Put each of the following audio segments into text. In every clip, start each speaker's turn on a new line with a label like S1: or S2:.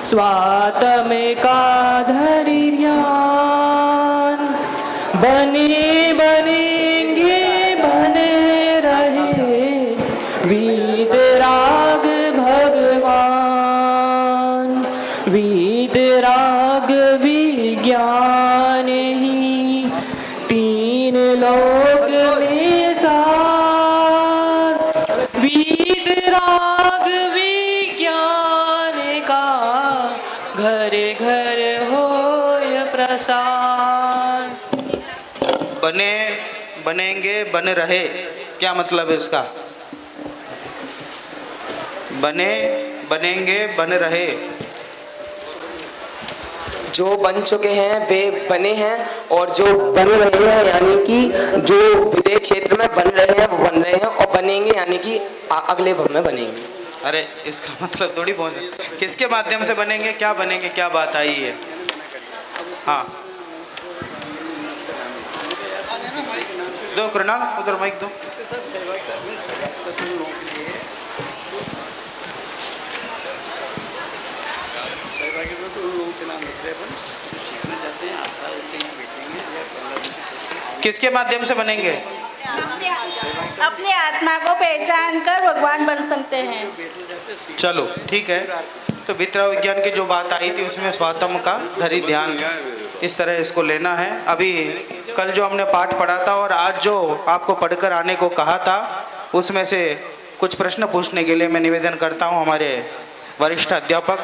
S1: स्वात्मिका धरि ध्यान। बने बनेंगे बने रहे वीतराग भगवान। वीतराग विज्ञान ही तीन लोक में सार। वीतराग विज्ञान का घर घर होय प्रसार।
S2: बने बनेंगे बन रहे, क्या मतलब है इसका? बने बनेंगे बन रहे,
S1: जो बन चुके हैं वे बने हैं, और जो बन रहे हैं यानी कि जो विदेश क्षेत्र में बन रहे हैं वो बन रहे हैं, और बनेंगे यानी कि अगले भव में बनेंगे।
S2: अरे इसका मतलब थोड़ी पहुंच, किसके माध्यम से बनेंगे, क्या बनेंगे, क्या बात आई है? हाँ दो कृणाल, उधर माइक दो। किसके माध्यम से बनेंगे?
S3: अपने आत्मा को पहचान कर भगवान बन सकते हैं।
S2: चलो ठीक है। तो वितरा विज्ञान की जो बात आई थी उसमें स्वात्म का धरि ध्यान, इस तरह इसको लेना है। अभी कल जो हमने पाठ पढ़ा था और आज जो आपको पढ़कर आने को कहा था, उसमें से कुछ प्रश्न पूछने के लिए मैं निवेदन करता हूं हमारे वरिष्ठ अध्यापक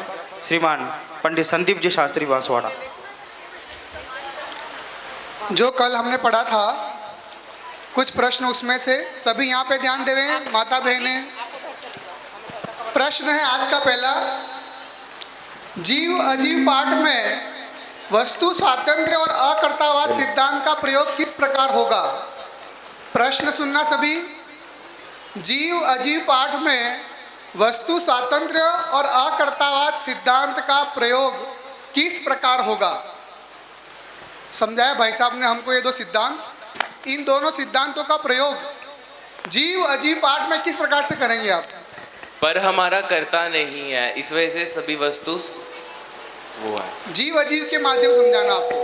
S2: श्रीमान पंडित संदीप जी शास्त्री बांसवाड़ा।
S4: जो कल हमने पढ़ा था कुछ प्रश्न, उसमें से सभी यहाँ पे ध्यान देवें माता बहनें। प्रश्न है आज का पहला, जीव अजीव पाठ में वस्तु स्वातंत्र्य और अकर्तावाद सिद्धांत का प्रयोग किस प्रकार होगा? प्रश्न सुनना सभी। जीव अजीव पाठ में वस्तु स्वातंत्र्य और अकर्तावाद सिद्धांत का प्रयोग किस प्रकार होगा? समझाया भाई साहब ने हमको ये दो सिद्धांत, इन दोनों सिद्धांतों का प्रयोग जीव अजीव पाठ में किस प्रकार से करेंगे आप?
S5: पर हमारा कर्ता नहीं है, इस वजह से सभी वस्तु वो है।
S4: जीव अजीव के माध्यम से समझाना आपको।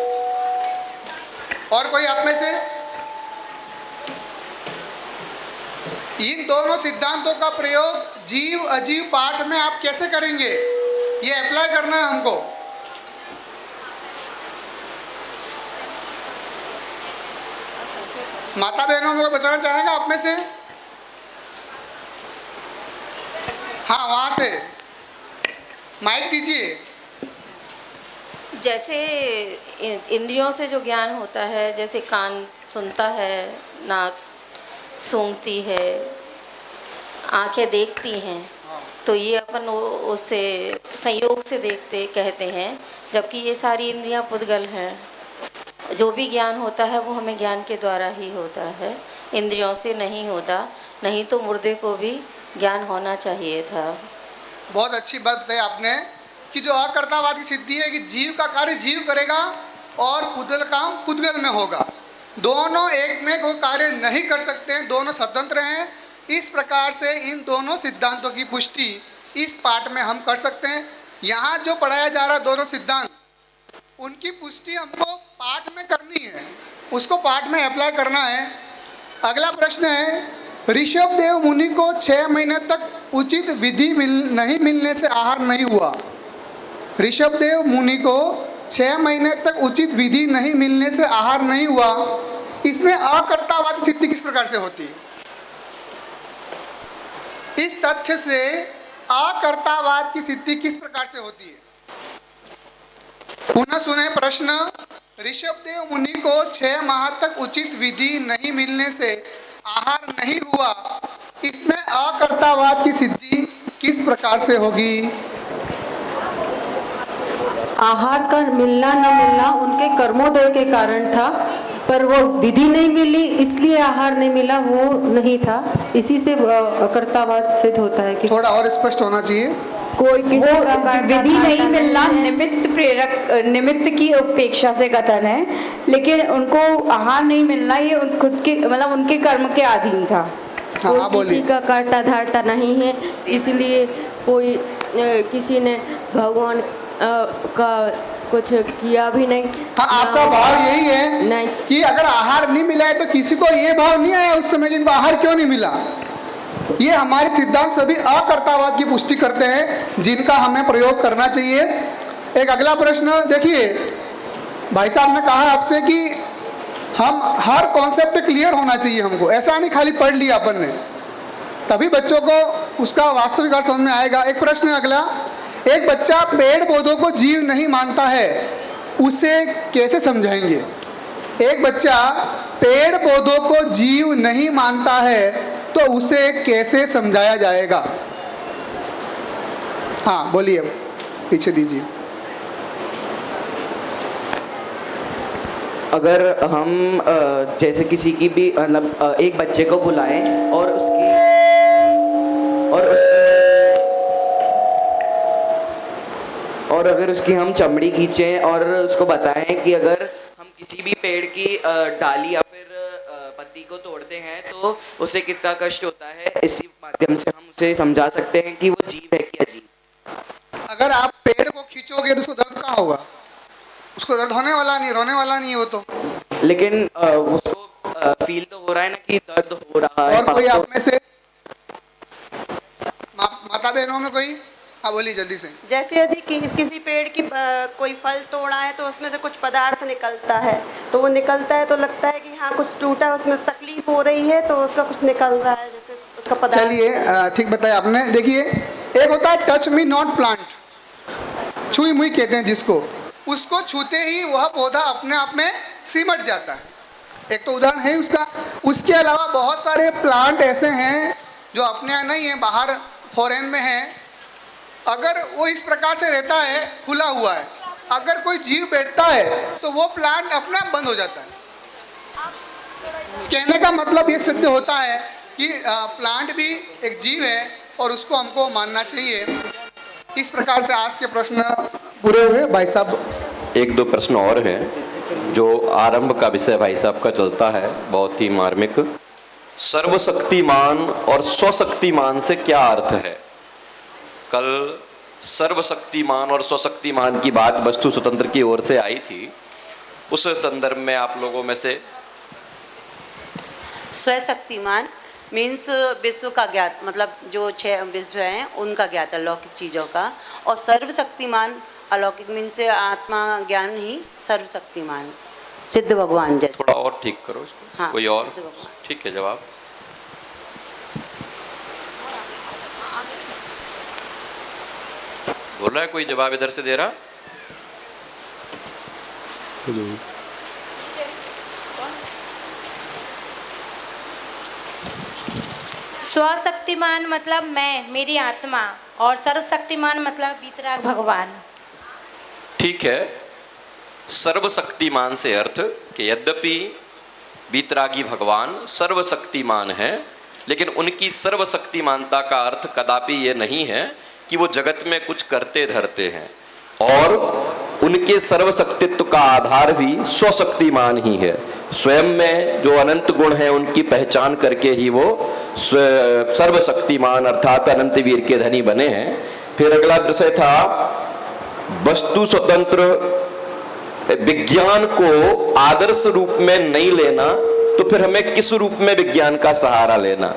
S4: और कोई आप में से? इन दोनों सिद्धांतों का प्रयोग जीव अजीव पाठ में आप कैसे करेंगे, ये अप्लाई करना है हमको। माता बहनों को बताना चाहेगा आप में से? हाँ वहां से माइक दीजिए।
S6: जैसे इंद्रियों से जो ज्ञान होता है, जैसे कान सुनता है, नाक सूंघती है, आंखें देखती हैं, तो ये अपन उससे संयोग से देखते कहते हैं, जबकि ये सारी इंद्रियां पुद्गल हैं। जो भी ज्ञान होता है वो हमें ज्ञान के द्वारा ही होता है, इंद्रियों से नहीं होता। नहीं तो मुर्दे को भी ज्ञान होना चाहिए था।
S4: बहुत अच्छी बात बताई आपने कि जो अकर्तावादी सिद्धि है कि जीव का कार्य जीव करेगा और पुद्गल काम पुद्गल में होगा। दोनों एक में कोई कार्य नहीं कर सकते हैं, दोनों स्वतंत्र हैं। इस प्रकार से इन दोनों सिद्धांतों की पुष्टि इस पाठ में हम कर सकते हैं। यहाँ जो पढ़ाया जा रहा है दोनों सिद्धांत, उनकी पुष्टि हमको पाठ में करनी है, उसको पाठ में अप्लाई करना है। अगला प्रश्न है, ऋषभ देव मुनि को 6 महीने तक उचित विधि नहीं मिलने से आहार नहीं हुआ। ऋषभ देव मुनि को 6 महीने तक उचित विधि नहीं मिलने से आहार नहीं हुआ, इसमें अकर्तावाद सिद्धि किस प्रकार से होती है? इस तथ्य से अकर्तावाद की सिद्धि किस प्रकार से होती है? पुनः सुने प्रश्न, ऋषभ देव मुनि को 6 माह तक उचित विधि नहीं मिलने से आहार नहीं हुआ, इसमें अकर्तावाद की सिद्धि किस प्रकार से होगी?
S7: आहार का मिलना न मिलना उनके कर्मोदय के कारण था, पर वो विधि नहीं मिली इसलिए आहार नहीं मिला, वो नहीं था। इसी से अकर्तावाद सिद्ध होता है कि
S4: थोड़ा और स्पष्ट होना चाहिए।
S7: कोई किसी
S8: विधि नहीं मिलना निमित्त प्रेरक, निमित्त की उपेक्षा से कथन है, लेकिन उनको आहार नहीं मिलना ये खुद के मतलब उनके कर्म के अधीन था।
S4: हाँ,
S7: किसी का कर्ता धारता नहीं है, इसलिए कोई किसी ने भगवान
S9: का कुछ किया भी नहीं।
S4: हाँ, आपका भाव यही है
S9: नहीं।
S4: कि अगर आहार नहीं मिला है तो किसी को ये भाव नहीं आया उस समय कि इनको आहार क्यों नहीं मिला। ये हमारे सिद्धांत सभी अकर्तावाद की पुष्टि करते हैं जिनका हमें प्रयोग करना चाहिए। एक अगला प्रश्न देखिए, भाई साहब ने कहा आपसे कि हम हर कॉन्सेप्ट क्लियर होना चाहिए हमको, ऐसा नहीं खाली पढ़ लिया अपन ने, तभी बच्चों को उसका वास्तविक अर्थ समझ में आएगा। एक प्रश्न अगला, एक बच्चा पेड़ पौधों को जीव नहीं मानता है, उसे कैसे समझाएंगे? एक बच्चा पेड़ पौधों को जीव नहीं मानता है तो उसे कैसे समझाया जाएगा? हाँ बोलिए, पीछे दीजिए।
S1: अगर हम जैसे किसी की भी मतलब एक बच्चे को बुलाएं और अगर उसकी हम चमड़ी खींचें और उसको बताएं कि अगर हम किसी भी पेड़ की डाली या फिर पत्ती को तोड़ते हैं तो उसे कितना कष्ट होता है, इसी माध्यम से हम उसे समझा सकते हैं कि वो जीव है कि अजीब।
S4: अगर आप पेड़ को खींचोगे तो उसको दर्द कहाँ होगा? उसको दर्द होने वाला नहीं, रोने वाला नहीं हो तो,
S1: लेकिन उसको फील तो हो रहा है ना कि दर्द हो रहा है।
S4: और कोई आप में से माता बहनों में कोई? हाँ बोलिए जल्दी से।
S10: जैसे यदि किसी पेड़ की कोई फल तोड़ा है तो उसमें से कुछ पदार्थ निकलता है, तो वो निकलता है तो लगता है कि हाँ कुछ टूटा है, उसमें तकलीफ हो रही है तो उसका कुछ निकल रहा है, जैसे उसका पदार्थ।
S4: चलिए ठीक बताया आपने। देखिए, एक होता है टच मी नॉट प्लांट, छुई मुई कहते हैं जिसको, उसको छूते ही वह पौधा अपने आप में सिमट जाता है। एक तो उदाहरण है उसका। उसके अलावा बहुत सारे प्लांट ऐसे हैं जो अपने यहाँ नहीं है, बाहर फॉरेन में है। अगर वो इस प्रकार से रहता है, खुला हुआ है, अगर कोई जीव बैठता है तो वो प्लांट अपने आप बंद हो जाता है। कहने का मतलब ये सिद्ध होता है कि प्लांट भी एक जीव है और उसको हमको मानना चाहिए। इस प्रकार से आज के प्रश्न पूरे हुए। भाई साहब
S11: एक दो प्रश्न और हैं जो आरंभ का विषय भाई साहब का चलता है, बहुत ही मार्मिक। सर्वशक्तिमान और स्वशक्तिमान से क्या अर्थ है? कल सर्वशक्तिमान और स्वशक्तिमान की बात वस्तु स्वतंत्र की ओर से आई थी, उस संदर्भ में आप लोगों में से
S12: स्वशक्तिमान मीन्स विश्व का ज्ञात, मतलब जो 6 विश्व हैं उनका ज्ञात अलौकिक चीज़ों का, और सर्वशक्तिमान अलौकिक मीन्स आत्मा ज्ञान ही सर्वशक्तिमान सिद्ध भगवान जैसे।
S11: थोड़ा और ठीक करो इसको।
S12: हाँ,
S11: कोई और? ठीक है, जवाब बोल रहा है कोई? जवाब इधर से दे रहा?
S3: स्वशक्तिमान मतलब मैं, मेरी आत्मा, और सर्वशक्तिमान मतलब वीतराग भगवान।
S11: ठीक है। सर्वशक्तिमान से अर्थ कि यद्यपि वीतरागी भगवान सर्वशक्तिमान है, लेकिन उनकी सर्वशक्तिमानता का अर्थ कदापि ये नहीं है कि वो जगत में कुछ करते धरते हैं, और उनके सर्वशक्तित्व का आधार भी स्वशक्तिमान ही है। स्वयं में जो अनंत गुण हैं उनकी पहचान करके ही वो सर्वशक्तिमान अर्थात अनंत वीर के धनी बने हैं। फिर अगला विषय था वस्तु स्वतंत्र विज्ञान को आदर्श रूप में नहीं लेना, तो फिर हमें किस रूप में विज्ञान का सहारा लेना?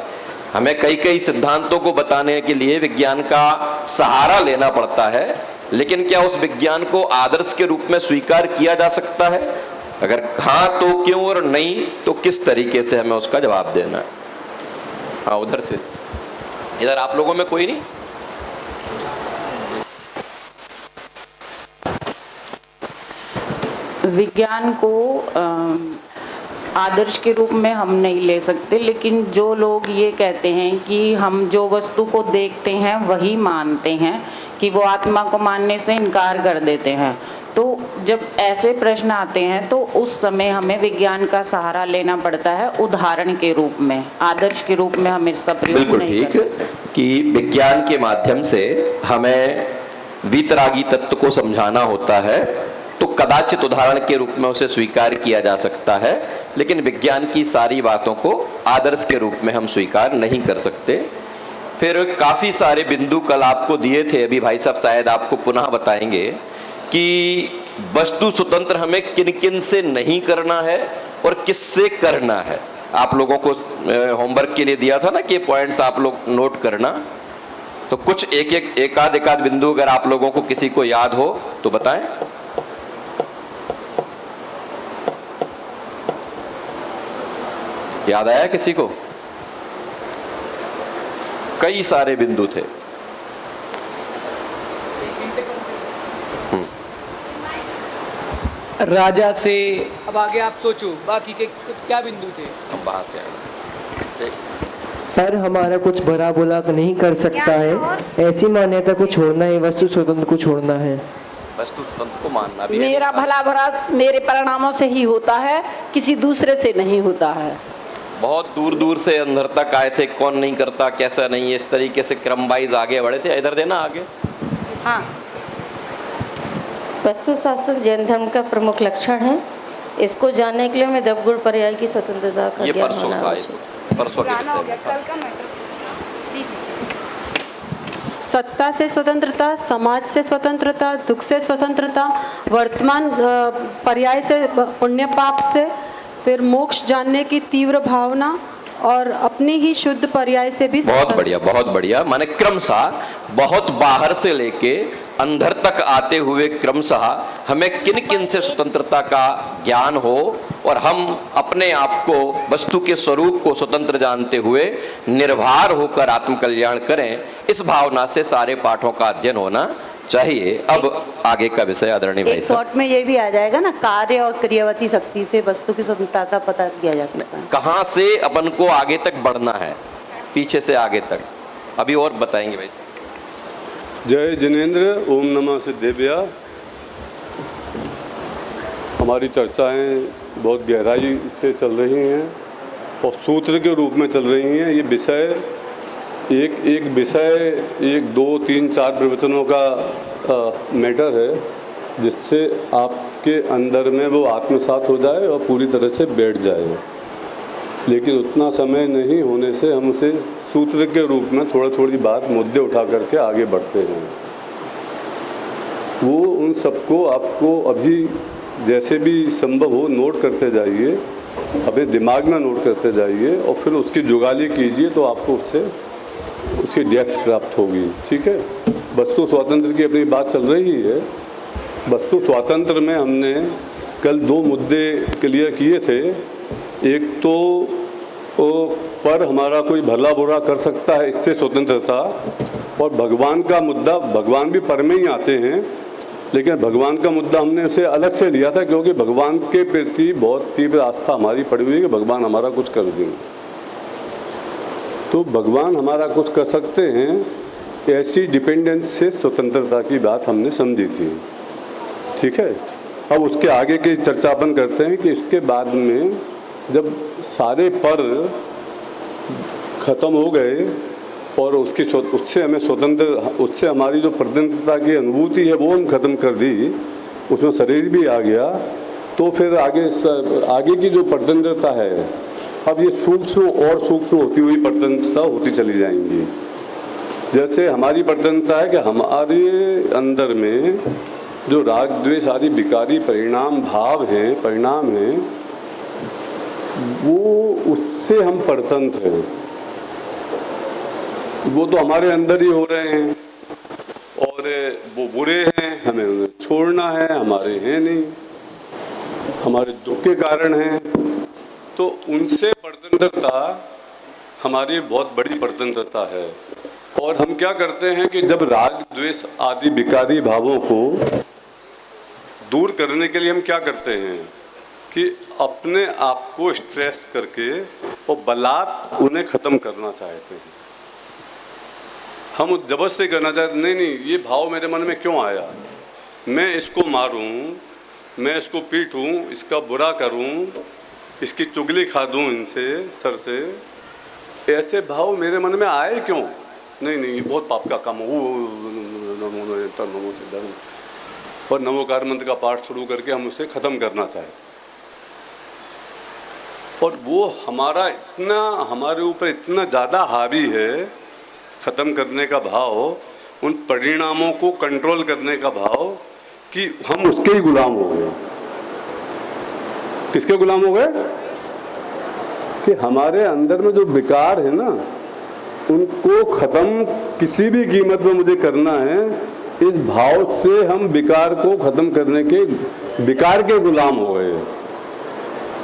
S11: हमें कई कई सिद्धांतों को बताने के लिए विज्ञान का सहारा लेना पड़ता है, लेकिन क्या उस विज्ञान को आदर्श के रूप में स्वीकार किया जा सकता है? अगर हाँ तो क्यों, और नहीं तो किस तरीके से हमें उसका जवाब देना है? हाँ उधर से, इधर आप लोगों में कोई नहीं?
S13: विज्ञान को आदर्श के रूप में हम नहीं ले सकते, लेकिन जो लोग ये कहते हैं कि हम जो वस्तु को देखते हैं वही मानते हैं, कि वो आत्मा को मानने से इनकार कर देते हैं, तो जब ऐसे प्रश्न आते हैं तो उस समय हमें विज्ञान का सहारा लेना पड़ता है उदाहरण के रूप में। आदर्श के रूप में हम इसका प्रयोग नहीं कर सकते।
S11: बिल्कुल ठीक कि विज्ञान के माध्यम से हमें वीतरागी तत्व को समझाना होता है, तो कदाचित उदाहरण के रूप में उसे स्वीकार किया जा सकता है, लेकिन विज्ञान की सारी बातों को आदर्श के रूप में हम स्वीकार नहीं कर सकते। फिर काफ़ी सारे बिंदु कल आपको दिए थे, अभी भाई साहब शायद आपको पुनः बताएंगे कि वस्तु स्वतंत्र हमें किन किन से नहीं करना है और किससे करना है। आप लोगों को होमवर्क के लिए दिया था ना कि पॉइंट्स आप लोग नोट करना, तो कुछ एक आध बिंदु अगर आप लोगों को किसी को याद हो तो बताएं। याद आया किसी को? कई सारे बिंदु थे।
S14: राजा से, अब आगे आप सोचो बाकी के क्या बिंदु थे।
S11: हम वहां से आए।
S15: पर हमारा कुछ भला बुरा नहीं कर सकता है, ऐसी मान्यता को छोड़ना है, वस्तु स्वतंत्र को छोड़ना है।
S11: वस्तु स्वतंत्र को मानना भी
S16: मेरा भला बुरा मेरे परिणामों से ही होता है, किसी दूसरे से नहीं होता है।
S11: बहुत दूर दूर से अंदर तक आए थे, कौन नहीं करता कैसा नहीं, इस तरीके से क्रम वाइज आगे बढ़े थे। इधर देना आगे।
S6: हाँ, वस्तु शासन जैन धर्म का प्रमुख लक्षण है। इसको जानने के लिए हमें द्रव्य पर्याय की स्वतंत्रता का ज्ञान होना आवश्यक।
S11: परसों के विषय
S7: सत्ता से स्वतंत्रता, समाज से स्वतंत्रता, दुख से स्वतंत्रता, वर्तमान पर्याय से, पुण्य पाप से, फिर मोक्ष जानने की तीव्र भावना और अपनी ही शुद्ध पर्याय से भी।
S11: बहुत बढ़िया, बहुत बढ़िया। माने क्रमशः बहुत बाहर से लेके अंदर तक आते हुए क्रमशः हमें किन किन से स्वतंत्रता का ज्ञान हो और हम अपने आप को, वस्तु के स्वरूप को स्वतंत्र जानते हुए निर्भर होकर आत्मकल्याण करें, इस भावना से सारे पाठों का अध्ययन होना चाहिए। अब आगे का विषय आदरणीय भाई
S12: एक
S11: साहब।
S12: शॉर्ट में ये भी आ जाएगा ना, कार्य और क्रियावती शक्ति से वस्तु की स्वतंत्रता का पता किया जा सकता है।
S11: कहाँ से अपन को आगे तक बढ़ना है, पीछे से आगे तक, अभी और बताएंगे भाई साहब।
S17: जय जिनेन्द्र, ओम नमः सिद्धेभ्या। हमारी चर्चाएं बहुत गहराई से चल रही हैं और सूत्र के रूप में चल रही हैं। ये विषय एक विषय 1 2 3 4 प्रवचनों का मैटर है, जिससे आपके अंदर में वो आत्मसात हो जाए और पूरी तरह से बैठ जाए। लेकिन उतना समय नहीं होने से हम उसे सूत्र के रूप में थोड़ी बात मुद्दे उठा करके आगे बढ़ते हैं। वो उन सबको आपको अभी जैसे भी संभव हो नोट करते जाइए, अपने दिमाग में नोट करते जाइए और फिर उसकी जुगाली कीजिए, तो आपको उससे उसकी डेप्थ प्राप्त होगी। ठीक है, वस्तु स्वातंत्र की अपनी बात चल रही है। वस्तु स्वातंत्र में हमने कल 2 मुद्दे क्लियर किए थे। एक तो पर हमारा कोई भला बुरा कर सकता है, इससे स्वतंत्रता, और भगवान का मुद्दा, भगवान भी पर में ही आते हैं, लेकिन भगवान का मुद्दा हमने उसे अलग से लिया था, क्योंकि भगवान के प्रति बहुत तीव्र आस्था हमारी पड़ी हुई है कि भगवान हमारा कुछ कर देंगे। तो भगवान हमारा कुछ कर सकते हैं, ऐसी डिपेंडेंस से स्वतंत्रता की बात हमने समझी थी। ठीक है, अब उसके आगे की चर्चा अपन करते हैं कि इसके बाद में जब सारे पर ख़त्म हो गए और उससे हमें स्वतंत्र, उससे हमारी जो स्वतंत्रता की अनुभूति है वो हम ख़त्म कर दी, उसमें शरीर भी आ गया, तो फिर आगे की जो स्वतंत्रता है, अब ये सूक्ष्म और सूक्ष्म होती हुई स्वतंत्रता होती चली जाएंगी। जैसे हमारी स्वतंत्रता है कि हमारे अंदर में जो राग द्वेष आदि विकारी परिणाम हैं, वो उससे हम स्वतंत्र हैं। वो तो हमारे अंदर ही हो रहे हैं और वो बुरे हैं, हमें उन्हें छोड़ना है, हमारे हैं नहीं, हमारे दुख के कारण हैं। तो उनसे स्वतंत्रता हमारी बहुत बड़ी स्वतंत्रता है। और हम क्या करते हैं कि जब राग द्वेष आदि विकारी भावों को दूर करने के लिए हम क्या करते हैं कि अपने आप को स्ट्रेस करके और बलात् उन्हें ख़त्म करना चाहते हैं। हम जबरदस्ती करना चाहते, नहीं ये भाव मेरे मन में क्यों आया, मैं इसको मारूं, मैं इसको पीटूं, इसका बुरा करूं, इसकी चुगली खा दूं इनसे सर से, ऐसे भाव मेरे मन में आए क्यों? नहीं ये बहुत पाप का काम हो, नमो सिद्धम और नमोकार मंत्र का पाठ शुरू करके हम उसे ख़त्म करना चाहते। और वो हमारे ऊपर इतना ज़्यादा हावी है, ख़त्म करने का भाव, उन परिणामों को कंट्रोल करने का भाव, कि हम उसके ही गुलाम हो गए। किसके गुलाम हो गए? कि हमारे अंदर में जो विकार है ना, उनको खत्म किसी भी कीमत में मुझे करना है। इस भाव से हम विकार को खत्म करने के, विकार के गुलाम हो गए।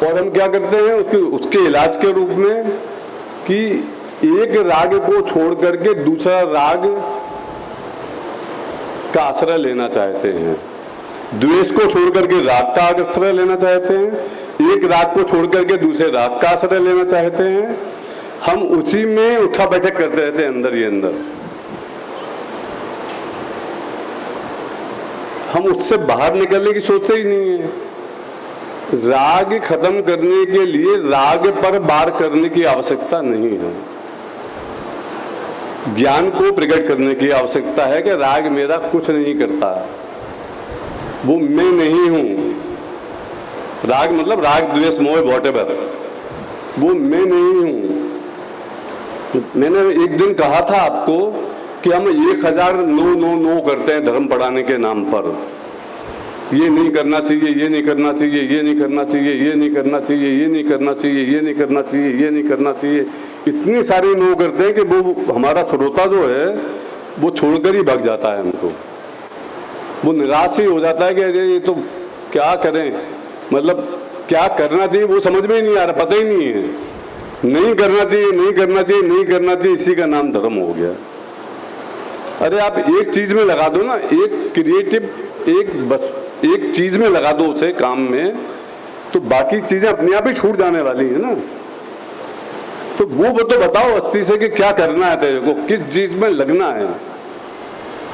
S17: और हम क्या करते हैं उसके इलाज के रूप में कि एक राग को छोड़ करके दूसरा राग का आश्रय लेना चाहते हैं, द्वेष को छोड़ करके राग का आश्रय लेना चाहते हैं, एक राग को छोड़ करके दूसरे राग का आश्रय लेना चाहते हैं। हम उसी में उठा बैठक करते रहते हैं अंदर ही अंदर। हम उससे बाहर निकलने की सोचते ही नहीं है। राग खत्म करने के लिए राग पर वार करने की आवश्यकता नहीं है, ज्ञान को प्रकट करने की आवश्यकता है कि राग मेरा कुछ नहीं करता, वो मैं नहीं हूं। राग मतलब राग द्वेष मोह व्हाटएवर, वो मैं नहीं हूं। मैंने एक दिन कहा था आपको कि हम 1000 नो करते हैं धर्म पढ़ाने के नाम पर। ये नहीं करना चाहिए, ये नहीं करना चाहिए, ये नहीं करना चाहिए, ये नहीं करना चाहिए, ये नहीं करना चाहिए, ये नहीं करना चाहिए, ये नहीं करना चाहिए। इतनी सारी नो करते हैं कि वो हमारा श्रोता जो है वो छोड़कर ही भाग जाता है हमको। वो निराश ही हो जाता है कि अरे ये तो क्या करें, मतलब क्या करना चाहिए वो समझ में ही नहीं आ रहा, पता ही नहीं है। नहीं करना चाहिए, नहीं करना चाहिए, नहीं करना चाहिए, इसी का नाम धर्म हो गया। अरे आप एक चीज में लगा दो ना, एक क्रिएटिव एक चीज में लगा दो उसे काम में, तो बाकी चीजें अपने आप ही छूट जाने वाली है ना। तो वो तो बताओ अस्थि से कि क्या करना है तेरे को, किस चीज में लगना है।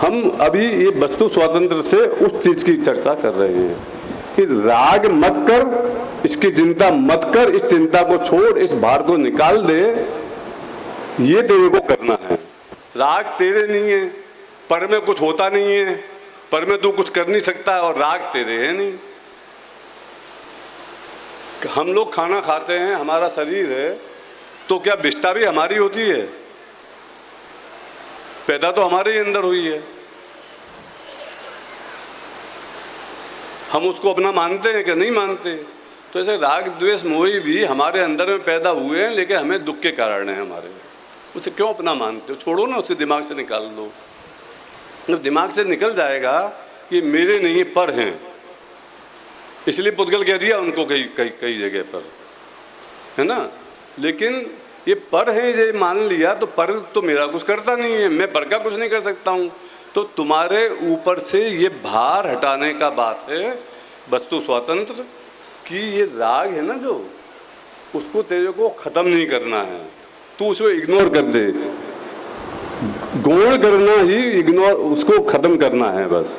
S17: हम अभी ये वस्तु स्वातंत्र से उस चीज की चर्चा कर रहे हैं कि राग मत कर, इसकी चिंता मत कर, इस चिंता को छोड़, इस भार को निकाल दे, ये तेरे को करना है। राग तेरे नहीं है, पर में कुछ होता नहीं है, पर में तू कुछ कर नहीं सकता है, और राग तेरे है नहीं। हम लोग खाना खाते हैं, हमारा शरीर है, तो क्या विष्ठा भी हमारी होती है? पैदा तो हमारे ही अंदर हुई है। हम उसको अपना मानते हैं कि नहीं मानते? तो ऐसे राग द्वेष मोह भी हमारे अंदर में पैदा हुए हैं, लेकिन हमें दुख के कारण है हमारे। उसे क्यों अपना मानते हो? छोड़ो ना, उसे दिमाग से निकाल दो। जब दिमाग से निकल जाएगा कि मेरे नहीं पर हैं, इसलिए पुद्गल कह दिया उनको कई जगह पर, है ना। लेकिन ये पर है, ये मान लिया, तो पर तो मेरा कुछ करता नहीं है, मैं पर का कुछ नहीं कर सकता हूँ। तो तुम्हारे ऊपर से ये भार हटाने का बात है वस्तु स्वातंत्र कि ये राग है ना जो, उसको तेरे को खत्म नहीं करना है, तू उसको इग्नोर कर दे। गौण करना ही इग्नोर, उसको खत्म करना है बस।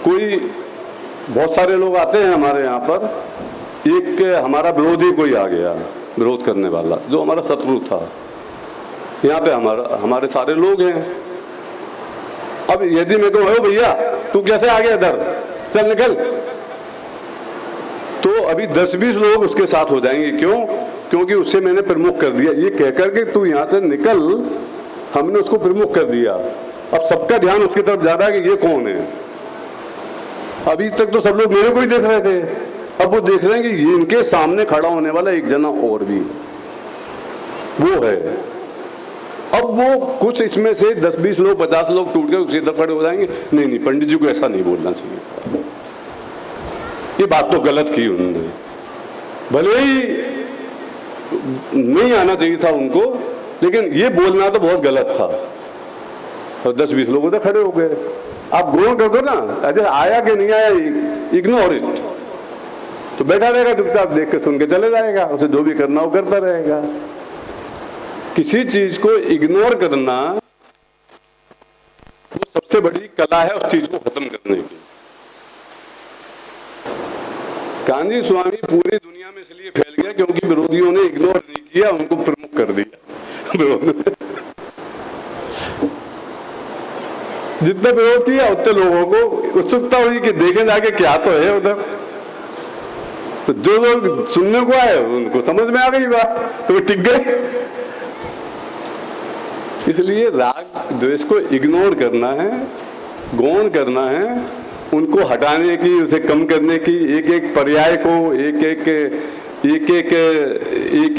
S17: कोई बहुत सारे लोग आते हैं हमारे यहाँ पर, एक हमारा विरोधी कोई आ गया, विरोध करने वाला जो हमारा शत्रु था। यहाँ पे हमारे सारे लोग हैं। अब यदि मैं कहूँ भैया तू कैसे आ गया इधर, चल निकल, तो अभी 10-20 लोग उसके साथ हो जाएंगे। क्यों? क्योंकि उसे मैंने प्रमुख कर दिया। ये कहकर के तू यहाँ से निकल, हमने उसको प्रमुख कर दिया। अब सबका ध्यान उसकी तरफ जा रहा है कि ये कौन है। अभी तक तो सब लोग मेरे को ही देख रहे थे, अब वो देख रहे हैं कि ये इनके सामने खड़ा होने वाला एक जना और भी वो है। अब वो कुछ इसमें से 10-20 लोग 50 लोग टूट कर उसी तरफ खड़े हो जाएंगे। नहीं, पंडित जी को ऐसा नहीं बोलना चाहिए, ये बात तो गलत की उन्होंने, भले ही नहीं आना चाहिए था उनको, लेकिन ये बोलना तो बहुत गलत था। और 10-20 लोग उधर खड़े हो गए। आप ग्रहण कर दो ना, अजय आया कि नहीं आया, इग्नोर इट, तो बैठा रहेगा चुपचाप, देख के सुन के चले जाएगा, उसे जो भी करना वो करता रहेगा। किसी चीज को इग्नोर करना वो सबसे बड़ी कला है उस चीज को खत्म करने की। गांधी स्वामी पूरी दुनिया में इसलिए फैल गया क्योंकि विरोधियों ने इग्नोर नहीं किया, उनको प्रमुख कर दिया। विरोध जितना विरोध किया उतने लोगों को उत्सुकता हुई कि देखें जाके क्या तो है उधर। तो जो लोग सुनने को आए उनको समझ में आ गई बात, तो वो टिक गए। इसलिए राग द्वेष को इग्नोर करना है, गौण करना है, उनको हटाने की, उसे कम करने की, एक एक पर्याय को, एक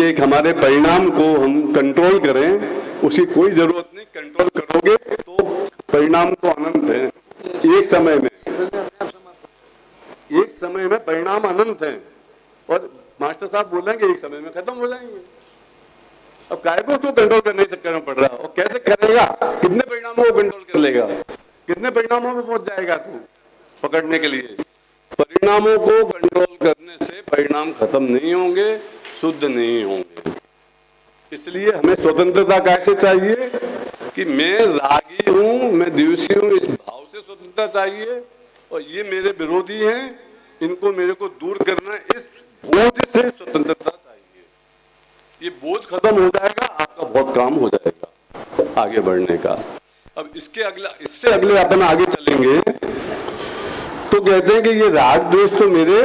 S17: एक हमारे परिणाम को हम कंट्रोल करें, उसकी कोई जरूरत नहीं। कंट्रोल करोगे तो परिणाम तो अनंत है। एक समय में परिणाम अनंत है, और मास्टर साहब बोल रहे हैं कि एक समय में खत्म हो जाएंगे। अब काय को तो कंट्रोल करने के चक्कर में पड़ रहा है, और कैसे करेगा? कितने परिणामों को कंट्रोल कर लेगा? कितने परिणामों में पहुंच जाएगा तू पकड़ने के लिए? परिणामों को कंट्रोल करने से परिणाम खत्म नहीं होंगे, शुद्ध नहीं होंगे। इसलिए हमें स्वतंत्रता कैसे चाहिए कि मैं रागी हूं, मैं द्वेषी हूं, इस भाव से स्वतंत्रता चाहिए, और ये मेरे विरोधी हैं, इनको मेरे को दूर करना, इस बोझ से स्वतंत्रता चाहिए। ये बोझ खत्म हो जाएगा, आपका बहुत काम हो जाएगा आगे बढ़ने का। अब इससे अगले अपन आगे चलेंगे तो कहते हैं कि ये राग द्वेष तो मेरे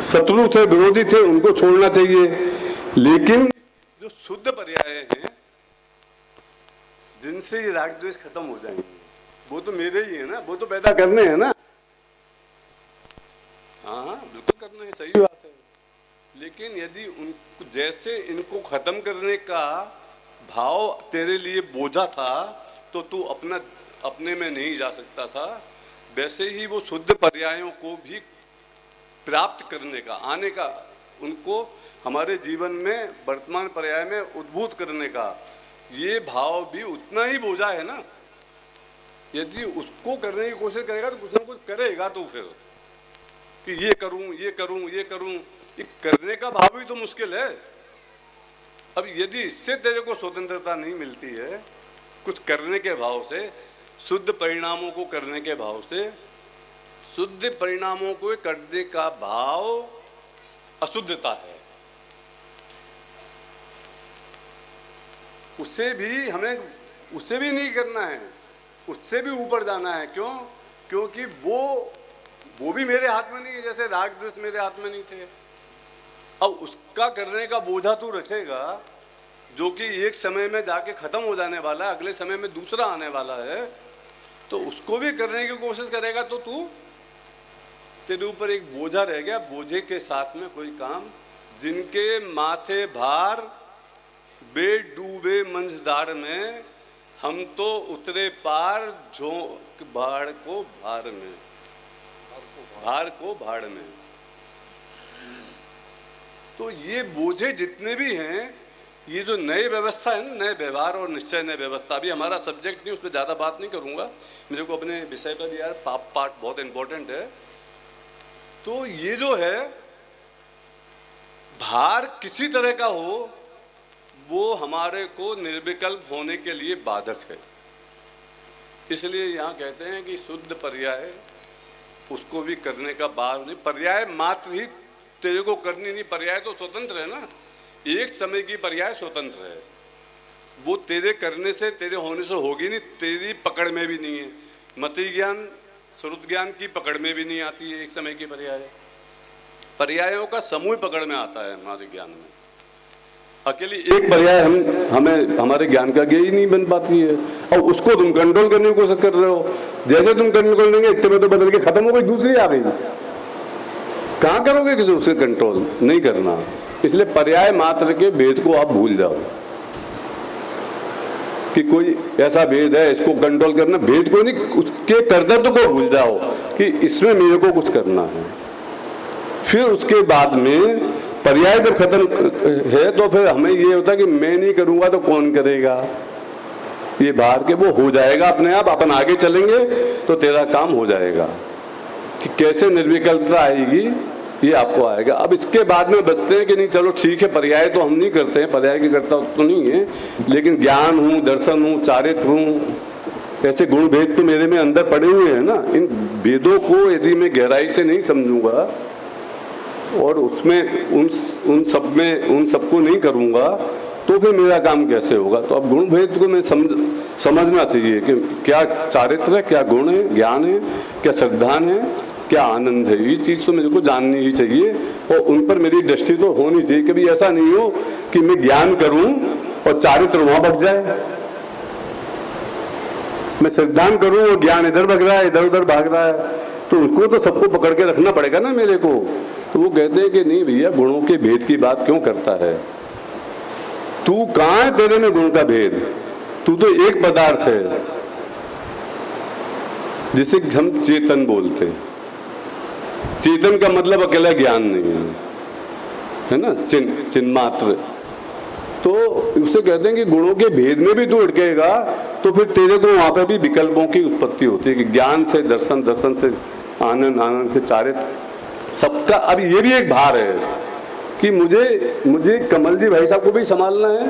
S17: शत्रु थे, विरोधी थे, उनको छोड़ना चाहिए। लेकिन जो शुद्ध पर्याय हैं जिनसे ये राग द्वेष खत्म हो जाएंगे, वो तो मेरे ही है ना, वो तो पैदा करने हैं ना। हाँ बिल्कुल करना है, सही बात है। लेकिन यदि उनको जैसे इनको खत्म करने का भाव तेरे लिए बोझा था तो तू अपने में नहीं जा सकता था, वैसे ही वो शुद्ध पर्यायों को भी प्राप्त करने का, आने का, उनको हमारे जीवन में वर्तमान पर्याय में उद्भूत करने का ये भाव भी उतना ही बोझा है ना। यदि उसको करने की कोशिश करेगा तो कुछ ना कुछ करेगा, तो फिर कि ये करूं, ये करूं, ये करूं, ये करने का भाव भी तो मुश्किल है। अब यदि इससे तेरे को स्वतंत्रता नहीं मिलती है, कुछ करने के भाव से, शुद्ध परिणामों को करने के भाव से, शुद्ध परिणामों को करने का भाव अशुद्धता है, उससे भी नहीं करना है, उससे भी ऊपर जाना है। क्यों? क्योंकि वो भी मेरे हाथ में नहीं है, जैसे राग द्वेष मेरे हाथ में नहीं थे। अब उसका करने का बोझा तू रखेगा जो कि एक समय में जाके खत्म हो जाने वाला है, अगले समय में दूसरा आने वाला है, तो उसको भी करने की कोशिश करेगा तो तेरे ऊपर एक बोझा रह गया। बोझे के साथ में कोई काम, जिनके माथे भार बे डूबे मंझधार में, हम तो उतरे पार झोंक भाड़ को भार में, भार को भाड़ में। तो ये बोझे जितने भी हैं, ये जो नई व्यवस्था है ना, नए व्यवहार और निश्चय नए व्यवस्था, अभी हमारा सब्जेक्ट नहीं, उस पर ज़्यादा बात नहीं करूँगा, मेरे को अपने विषय पर यार पार्ट बहुत इम्पोर्टेंट है। तो ये जो है भार किसी तरह का हो, वो हमारे को निर्विकल्प होने के लिए बाधक है। इसलिए यहाँ कहते हैं कि शुद्ध पर्याय उसको भी करने का भाव नहीं, पर्याय मात्र ही तेरे को करनी नहीं। पर्याय तो स्वतंत्र है ना, एक समय की पर्याय स्वतंत्र है, वो तेरे करने से, तेरे होने से होगी नहीं, तेरी पकड़ में भी नहीं है। मति ज्ञान, श्रुत ज्ञान की पकड़ में भी नहीं आती है एक समय की पर्याय। पर्यायों का समूह पकड़ में आता है हमारे ज्ञान में, अकेली एक पर्याय हमें हमारे ज्ञान का ज्ञेय ही नहीं बन पाती है। और उसको तुम कंट्रोल करने की कोशिश कर रहे हो, जैसे तुम कंट्रोल करेंगे इतने में तो बदल के खत्म हो गई, दूसरी आ गई। कहाँ करोगे किसी उसके कंट्रोल? नहीं करना। इसलिए पर्याय मात्र के भेद को आप भूल जाओ कि कोई ऐसा भेद है, इसको कंट्रोल करना, भेद को नहीं, उसके कर्तव्य को भूल जाओ कि इसमें मेरे को कुछ करना है। फिर उसके बाद में पर्याय जब खत्म है तो फिर हमें ये होता है कि मैं नहीं करूंगा तो कौन करेगा, ये बाहर के वो हो जाएगा अपने आप। अपन आगे चलेंगे तो तेरा काम हो जाएगा। कि कैसे निर्विकल्पता आएगी ये आपको आएगा। अब इसके बाद में बचते हैं कि नहीं, चलो ठीक है, पर्याय तो हम नहीं करते हैं, पर्याय की करता तो नहीं है, लेकिन ज्ञान हूँ, दर्शन हूँ, चारित्र हूँ, ऐसे गुण भेद तो मेरे में अंदर पड़े हुए हैं ना। इन भेदों को यदि मैं गहराई से नहीं समझूंगा और उसमें उन सबको नहीं करूंगा तो फिर मेरा काम कैसे होगा। तो अब गुण भेद को मैं समझना चाहिए कि क्या चारित्र है, क्या गुण है, ज्ञान है, क्या श्रद्धान है, क्या आनंद है। ये चीज़ तो मेरे को जाननी ही चाहिए और उन पर मेरी दृष्टि तो होनी चाहिए। कभी ऐसा नहीं हो कि मैं ज्ञान करूं और चारित्र वहां भग जाए, मैं सिद्धांत करूँ वो ज्ञान इधर भाग रहा है, इधर उधर भाग रहा है, तो उसको तो सबको पकड़ के रखना पड़ेगा ना मेरे को। तो वो कहते हैं कि नहीं भैया, गुणों के भेद की बात क्यों करता है, तू कहाँ है, तेरे में गुण का भेद, तू तो एक पदार्थ है जिसे हम चेतन बोलते हैं। चेतन का मतलब अकेला ज्ञान नहीं है ना, चिन्ह मात्र। तो उसे कहते हैं कि गुणों के भेद में भी तू अटकेगा तो फिर तेरे को वहां पे भी विकल्पों की उत्पत्ति होती है कि ज्ञान से दर्शन, दर्शन से आनंद, आनंद से चारित्र, सबका। अब ये भी एक भार है कि मुझे कमल जी भाई साहब को भी संभालना है,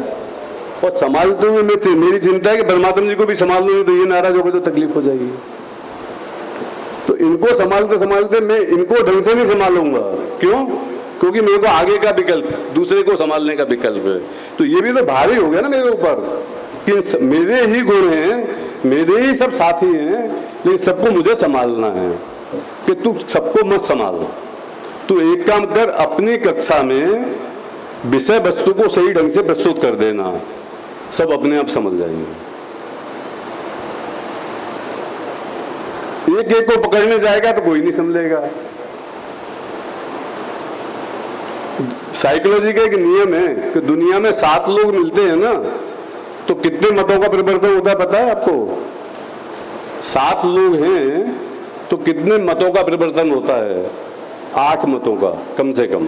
S17: और संभालते हुए मेरी चिंता है कि परमात्मा जी को भी संभाल लूंगी तो ये नाराज होगा तो तकलीफ हो जाएगी। तो इनको संभालते संभालते मैं इनको ढंग से नहीं संभालूंगा। क्यों? क्योंकि मेरे को आगे का विकल्प, दूसरे को संभालने का विकल्प है। तो ये भी तो भारी हो गया ना मेरे ऊपर कि मेरे ही गुण हैं, मेरे ही सब साथी हैं, लेकिन सबको मुझे संभालना है। कि तू सबको मत संभाल, तू एक काम कर, अपनी कक्षा में विषय वस्तु को सही ढंग से प्रस्तुत कर देना, सब अपने आप समझ जाएंगे। एक एक को पकड़ने जाएगा तो कोई नहीं समझेगा। साइकोलॉजी का एक नियम है कि दुनिया में 7 लोग मिलते हैं ना, तो कितने मतों का परिवर्तन होता है पता है आपको? 7 लोग हैं तो कितने मतों का परिवर्तन होता है? 8 मतों का कम से कम।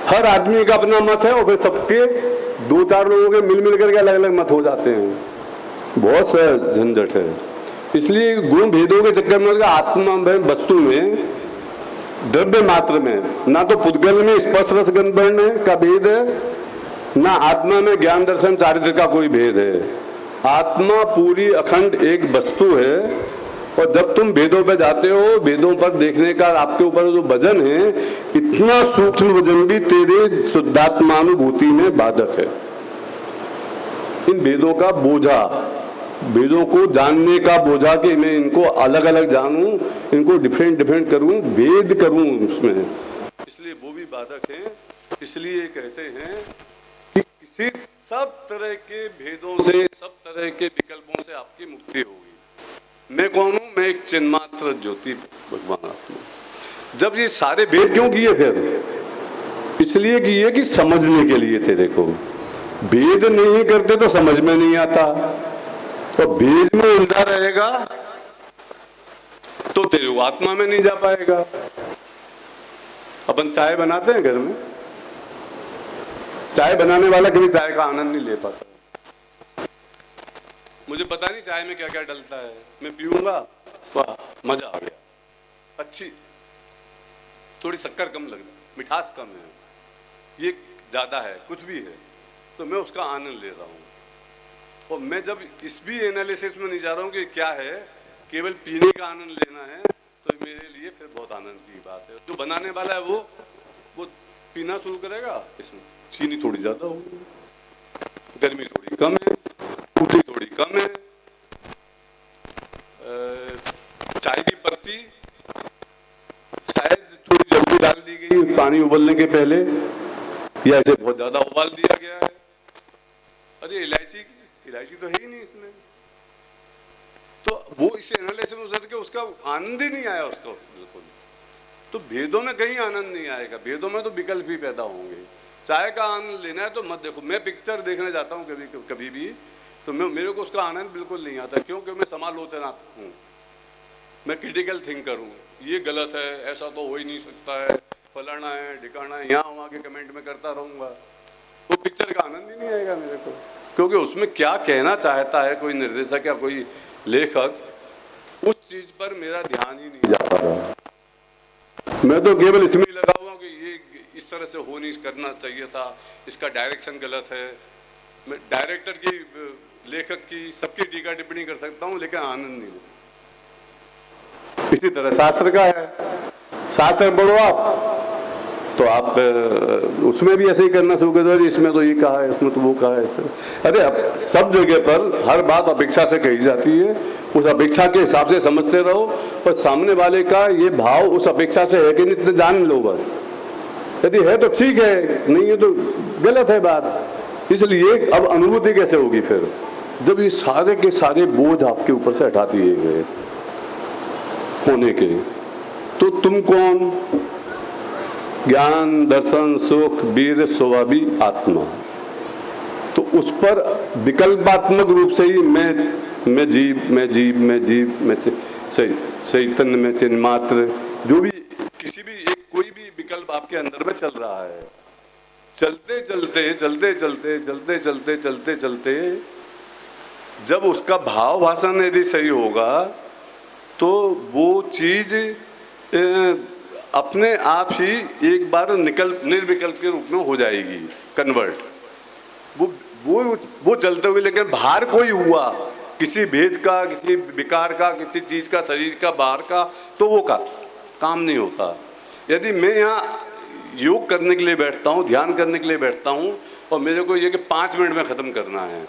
S17: हर आदमी का अपना मत है और फिर सबके 2-4 लोगों के मिल करके अलग अलग मत हो जाते हैं। बहुत सा झंझट है। इसलिए गुण भेदों के चक्कर में आत्मा में, वस्तु में, द्रव्य मात्र में, ना तो पुद्गल में स्पर्श रस गंध वर्ण का भेद है, ना आत्मा में ज्ञान दर्शन चारित्र का कोई भेद है। आत्मा पूरी अखंड एक वस्तु है, और जब तुम भेदों पे जाते हो, भेदों पर देखने का आपके ऊपर जो वजन है, इतना सूक्ष्म वजन भी तेरे शुद्धात्मानुभूति में बाधक है। इन भेदों का बोझा, भेदों को जानने का बोझा कि मैं इनको अलग अलग जानूं, इनको डिफरेंट करूं, भेद करूं उसमें, इसलिए वो भी बाधक हैं। इसलिए कहते हैं कि किसी सब तरह के भेदों से, सब तरह के विकल्पों से आपकी मुक्ति होगी। मैं कौन हूं? मैं एक चिन्मात्र ज्योति भगवान आत्मा। जब ये सारे भेद क्यों किए फिर? इसलिए किए कि समझने के लिए तेरे को। भेद नहीं करते तो समझ में नहीं आता, और भेद में उलझा रहेगा तो तेरे आत्मा में नहीं जा पाएगा। अपन चाय बनाते हैं घर में, चाय बनाने वाला कभी चाय का आनंद नहीं ले पाता। मुझे पता नहीं चाय में क्या क्या डलता है, मैं पीऊंगा, वाह मजा आ गया, अच्छी, थोड़ी शक्कर कम लग रही, मिठास कम है, ये ज्यादा है, कुछ भी है, तो मैं उसका आनंद ले रहा हूँ। और मैं जब इस भी एनालिसिस में नहीं जा रहा हूँ कि क्या है, केवल पीने का आनंद लेना है, तो मेरे लिए फिर बहुत आनंद की बात है। जो बनाने वाला है वो पीना शुरू करेगा, इसमें चीनी थोड़ी ज़्यादा होगी, गर्मी थोड़ी कम है, टूटी थोड़ी कम है, चाय की पत्ती शायद थोड़ी जल्दी डाल दी गई पानी उबलने के पहले, या इसे बहुत ज़्यादा उबाल दिया गया है। अरे इलायची तो है ही नहीं इसमें, तो वो इस एनालिसिस में उतर के उसका आनंद ही नहीं आया उसका बिल्कुल। तो भेदों में कहीं आनंद नहीं आएगा, भेदों में तो विकल्प ही पैदा होंगे। चाय का आनंद लेना है तो मत देखो। मैं पिक्चर देखने जाता हूँ कभी भी, तो मेरे को उसका आनंद बिल्कुल नहीं आता। क्योंकि मैं समालोचना हूँ, मैं क्रिटिकल थिंकर हूँ, ये गलत है, ऐसा तो हो ही नहीं सकता है, फलाना है ढिकाना है, यहाँ वहाँ के कमेंट में करता रहूँगा। वो पिक्चर का आनंद ही नहीं आएगा मेरे को, क्योंकि उसमें क्या कहना चाहता है कोई निर्देशक या कोई लेखक, उस चीज पर मेरा ध्यान ही नहीं जा पा रहा। मैं तो केवल इसमें ही लगा हुआ कि ये इस तरह से हो नहीं करना चाहिए था, इसका डायरेक्शन गलत है। मैं डायरेक्टर की, लेखक की, सबकी टीका टिप्पणी कर सकता हूँ, लेकिन आनंद नहीं ले सकता। इसी तरह शास्त्र का है, शास्त्र पढ़ो आप तो आप उसमें भी ऐसे ही करना शुरू कर दो, इसमें तो ये कहा है, इसमें तो वो कहा है। अरे अब सब जगह पर हर बात अपेक्षा से कही जाती है, उस अपेक्षा के हिसाब से समझते रहो, और सामने वाले का ये भाव उस अपेक्षा से है कि नहीं तो जान लो बस। यदि है तो ठीक है, नहीं है तो गलत है बात। इसलिए अब अनुभूति कैसे होगी फिर, जब ये सारे के सारे बोझ आपके ऊपर से हटा दिए गए होने के, तो तुम कौन? ज्ञान, दर्शन, सुख, वीर, स्वभावी आत्मा। तो उस पर विकल्पात्मक रूप से ही मैं जीव, मैं जीव, मैं जीव, मैं चैतन्य, में चिन्ह मात्र, जो भी किसी भी एक कोई भी विकल्प आपके अंदर में चल रहा है, चलते चलते चलते चलते चलते चलते चलते चलते जब उसका भाव भाषण यदि सही होगा तो वो चीज अपने आप ही एक बार निर्विकल्प के रूप में हो जाएगी कन्वर्ट। वो चलते हुए, लेकिन बाहर कोई हुआ किसी भेद का, किसी विकार का, किसी चीज का, शरीर का, बाहर का, तो वो का काम नहीं होता। यदि मैं यहाँ योग करने के लिए बैठता हूँ, ध्यान करने के लिए बैठता हूँ और मेरे को ये कि 5 मिनट में ख़त्म करना है,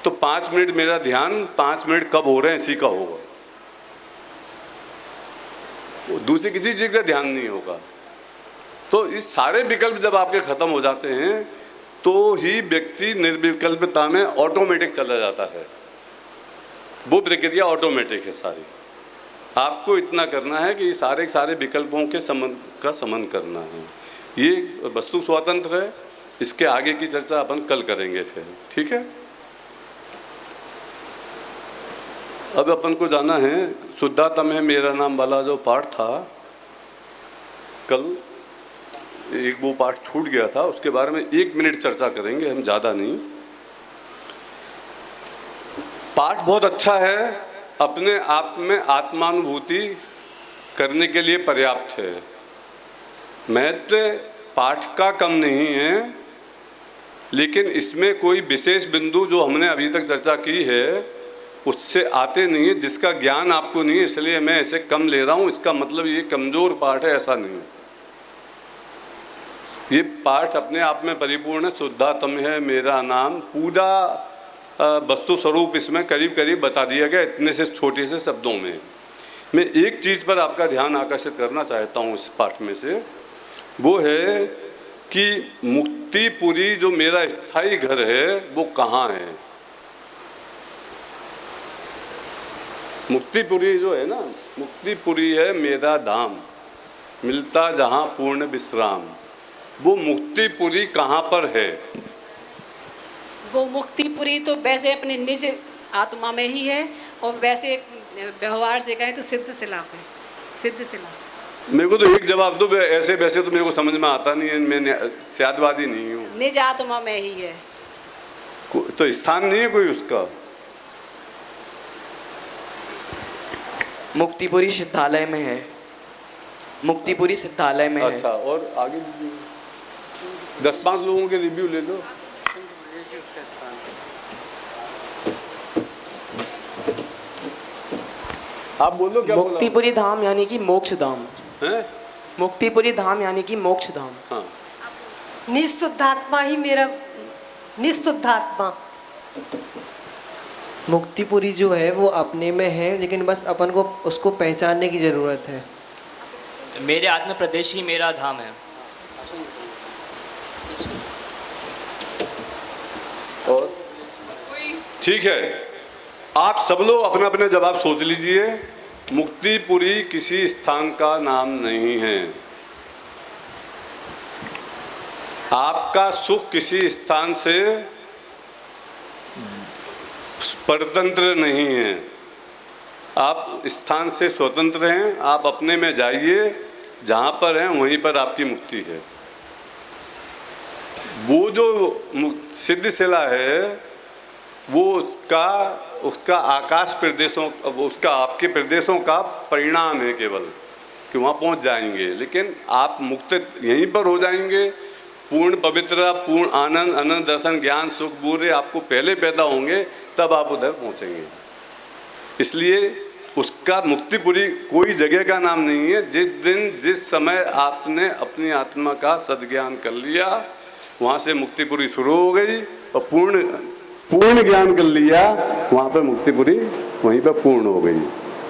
S17: तो 5 मिनट मेरा ध्यान 5 मिनट कब हो रहे हैं इसी का होगा, दूसरी किसी चीज़ का ध्यान नहीं होगा। तो इस सारे विकल्प जब आपके ख़त्म हो जाते हैं तो ही व्यक्ति निर्विकल्पता में ऑटोमेटिक चला जाता है। वो प्रक्रिया ऑटोमेटिक है सारी। आपको इतना करना है कि सारे सारे विकल्पों के समन करना है। ये वस्तु स्वतंत्र है, इसके आगे की चर्चा अपन कल करेंगे फिर, ठीक है। अब अपन को जाना है शुद्धात्म है मेरा नाम वाला जो पाठ था, कल एक वो पाठ छूट गया था, उसके बारे में 1 मिनट चर्चा करेंगे, हम ज़्यादा नहीं। पाठ बहुत अच्छा है, अपने आप में आत्मानुभूति करने के लिए पर्याप्त है। महत्व पाठ का कम नहीं है, लेकिन इसमें कोई विशेष बिंदु जो हमने अभी तक चर्चा की है उससे आते नहीं है, जिसका ज्ञान आपको नहीं है, इसलिए मैं ऐसे कम ले रहा हूँ। इसका मतलब ये कमज़ोर पाठ है, ऐसा नहीं। ये पाठ अपने आप में परिपूर्ण है। शुद्धात्म है मेरा नाम, पूरा वस्तु स्वरूप इसमें करीब करीब बता दिया गया इतने से छोटे से शब्दों में। मैं एक चीज़ पर आपका ध्यान आकर्षित करना चाहता हूँ इस पाठ में से, वो है कि मुक्तिपुरी जो मेरा स्थायी घर है वो कहाँ है। मुक्तिपुरी जो है ना, मुक्तिपुरी है मेरा धाम, मिलता जहाँ पूर्ण विश्राम। वो मुक्तिपुरी कहाँ पर है?
S16: वो मुक्तिपुरी तो वैसे अपने निज आत्मा में ही है, और वैसे व्यवहार से कहें तो सिद्ध शिला पे, सिद्ध शिला।
S17: मेरे को तो एक जवाब दो, ऐसे वैसे तो मेरे को समझ में आता नहीं है, मैं स्यादवादी नहीं हूँ।
S16: निज आत्मा में ही है,
S17: तो स्थान नहीं है कोई उसका।
S1: मुक्तिपुरी सिद्धालय में है, मुक्तिपुरी सिद्धालय में
S17: अच्छा,
S1: है।
S17: और आगे 10-5 लोगों के रिव्यू ले लो। आप बोलो क्या?
S18: मुक्तिपुरी धाम यानी कि मोक्ष धाम
S17: है।
S18: मुक्तिपुरी धाम यानी कि मोक्ष धाम।
S17: हाँ।
S19: निःशुद्धात्मा ही मेरा, निःशुद्धात्मा।
S15: मुक्तिपुरी जो है वो अपने में है, लेकिन बस अपन को उसको पहचानने की ज़रूरत है।
S20: मेरे आत्म प्रदेश ही मेरा धाम है।
S17: और ठीक है, आप सब लोग अपना अपना जवाब सोच लीजिए। मुक्तिपुरी किसी स्थान का नाम नहीं है। आपका सुख किसी स्थान से परतंत्र नहीं है। आप स्थान से स्वतंत्र हैं। आप अपने में जाइए, जहाँ पर हैं वहीं पर आपकी मुक्ति है। वो जो सिद्ध शिला है वो उसका आकाश प्रदेशों, उसका आपके प्रदेशों का परिणाम है केवल, कि वहाँ पहुँच जाएंगे। लेकिन आप मुक्त यहीं पर हो जाएंगे। पूर्ण पवित्रता, पूर्ण आनंद, अनंत दर्शन, ज्ञान, सुख, बुरे आपको पहले पैदा होंगे, तब आप उधर पहुँचेंगे। इसलिए उसका मुक्तिपुरी कोई जगह का नाम नहीं है। जिस दिन जिस समय आपने अपनी आत्मा का सद्ज्ञान कर लिया, वहाँ से मुक्तिपुरी शुरू हो गई, और पूर्ण ज्ञान कर लिया, वहाँ पर मुक्तिपुरी वहीं पर पूर्ण हो गई।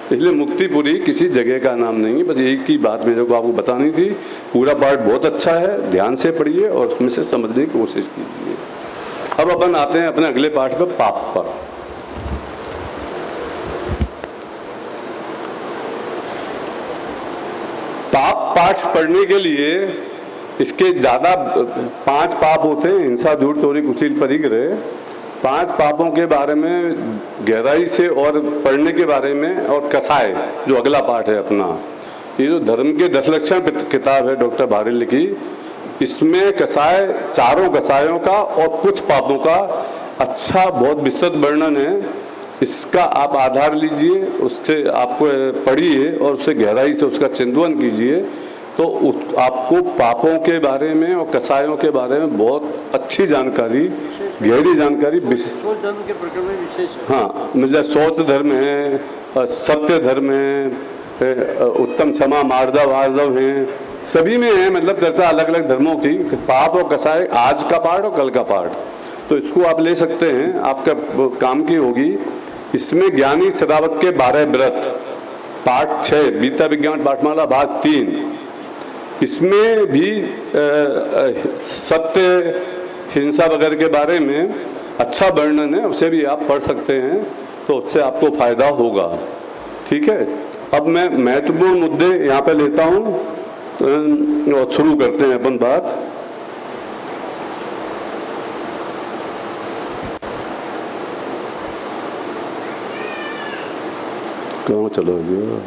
S17: इसलिए मुक्तिपुरी किसी जगह का नाम नहीं है। बस एक ही बात मेरे को आपको बतानी थी। पूरा पाठ बहुत अच्छा है, ध्यान से पढ़िए और उसमें से समझने की कोशिश कीजिए। अब अपन आते हैं अपने अगले पाठ पर, पाप पर। पाप पाठ पढ़ने के लिए इसके ज़्यादा 5 पाप होते हैं, हिंसा, झूठ, चोरी, कुशील, परिग्रह। 5 पापों के बारे में गहराई से और पढ़ने के बारे में, और कसाय जो अगला पाठ है अपना, ये जो धर्म के 10 लक्षण किताब है डॉक्टर भारिल की, इसमें कसाय, चारों कसायों का और कुछ पापों का अच्छा बहुत विस्तृत वर्णन है। इसका आप आधार लीजिए, उससे आपको पढ़िए और उससे गहराई से उसका चिंतन कीजिए, तो आपको पापों के बारे में और कसायों के बारे में बहुत अच्छी जानकारी, गहरी जानकारी,
S21: धर्म के प्रकरण में विशेष है।
S17: हाँ, मतलब शौच धर्म है, सत्य धर्म है, उत्तम क्षमा, मार्दव, आर्दव हैं, सभी में है। मतलब चर्चा अलग अलग धर्मों की, पाप और कसाय, आज का पाठ और कल का पाठ, तो इसको आप ले सकते हैं, आपका काम की होगी। इसमें ज्ञानी सदावत के 12 व्रत, पाठ 6, गीता विज्ञान पाठमाला भाग 3, इसमें भी सत्य, हिंसा वगैरह के बारे में अच्छा वर्णन है, उसे भी आप पढ़ सकते हैं, तो उससे आपको फायदा होगा। ठीक है, अब मैं महत्वपूर्ण मुद्दे यहाँ पे लेता हूँ और शुरू करते हैं अपन बात। कहाँ चला गया?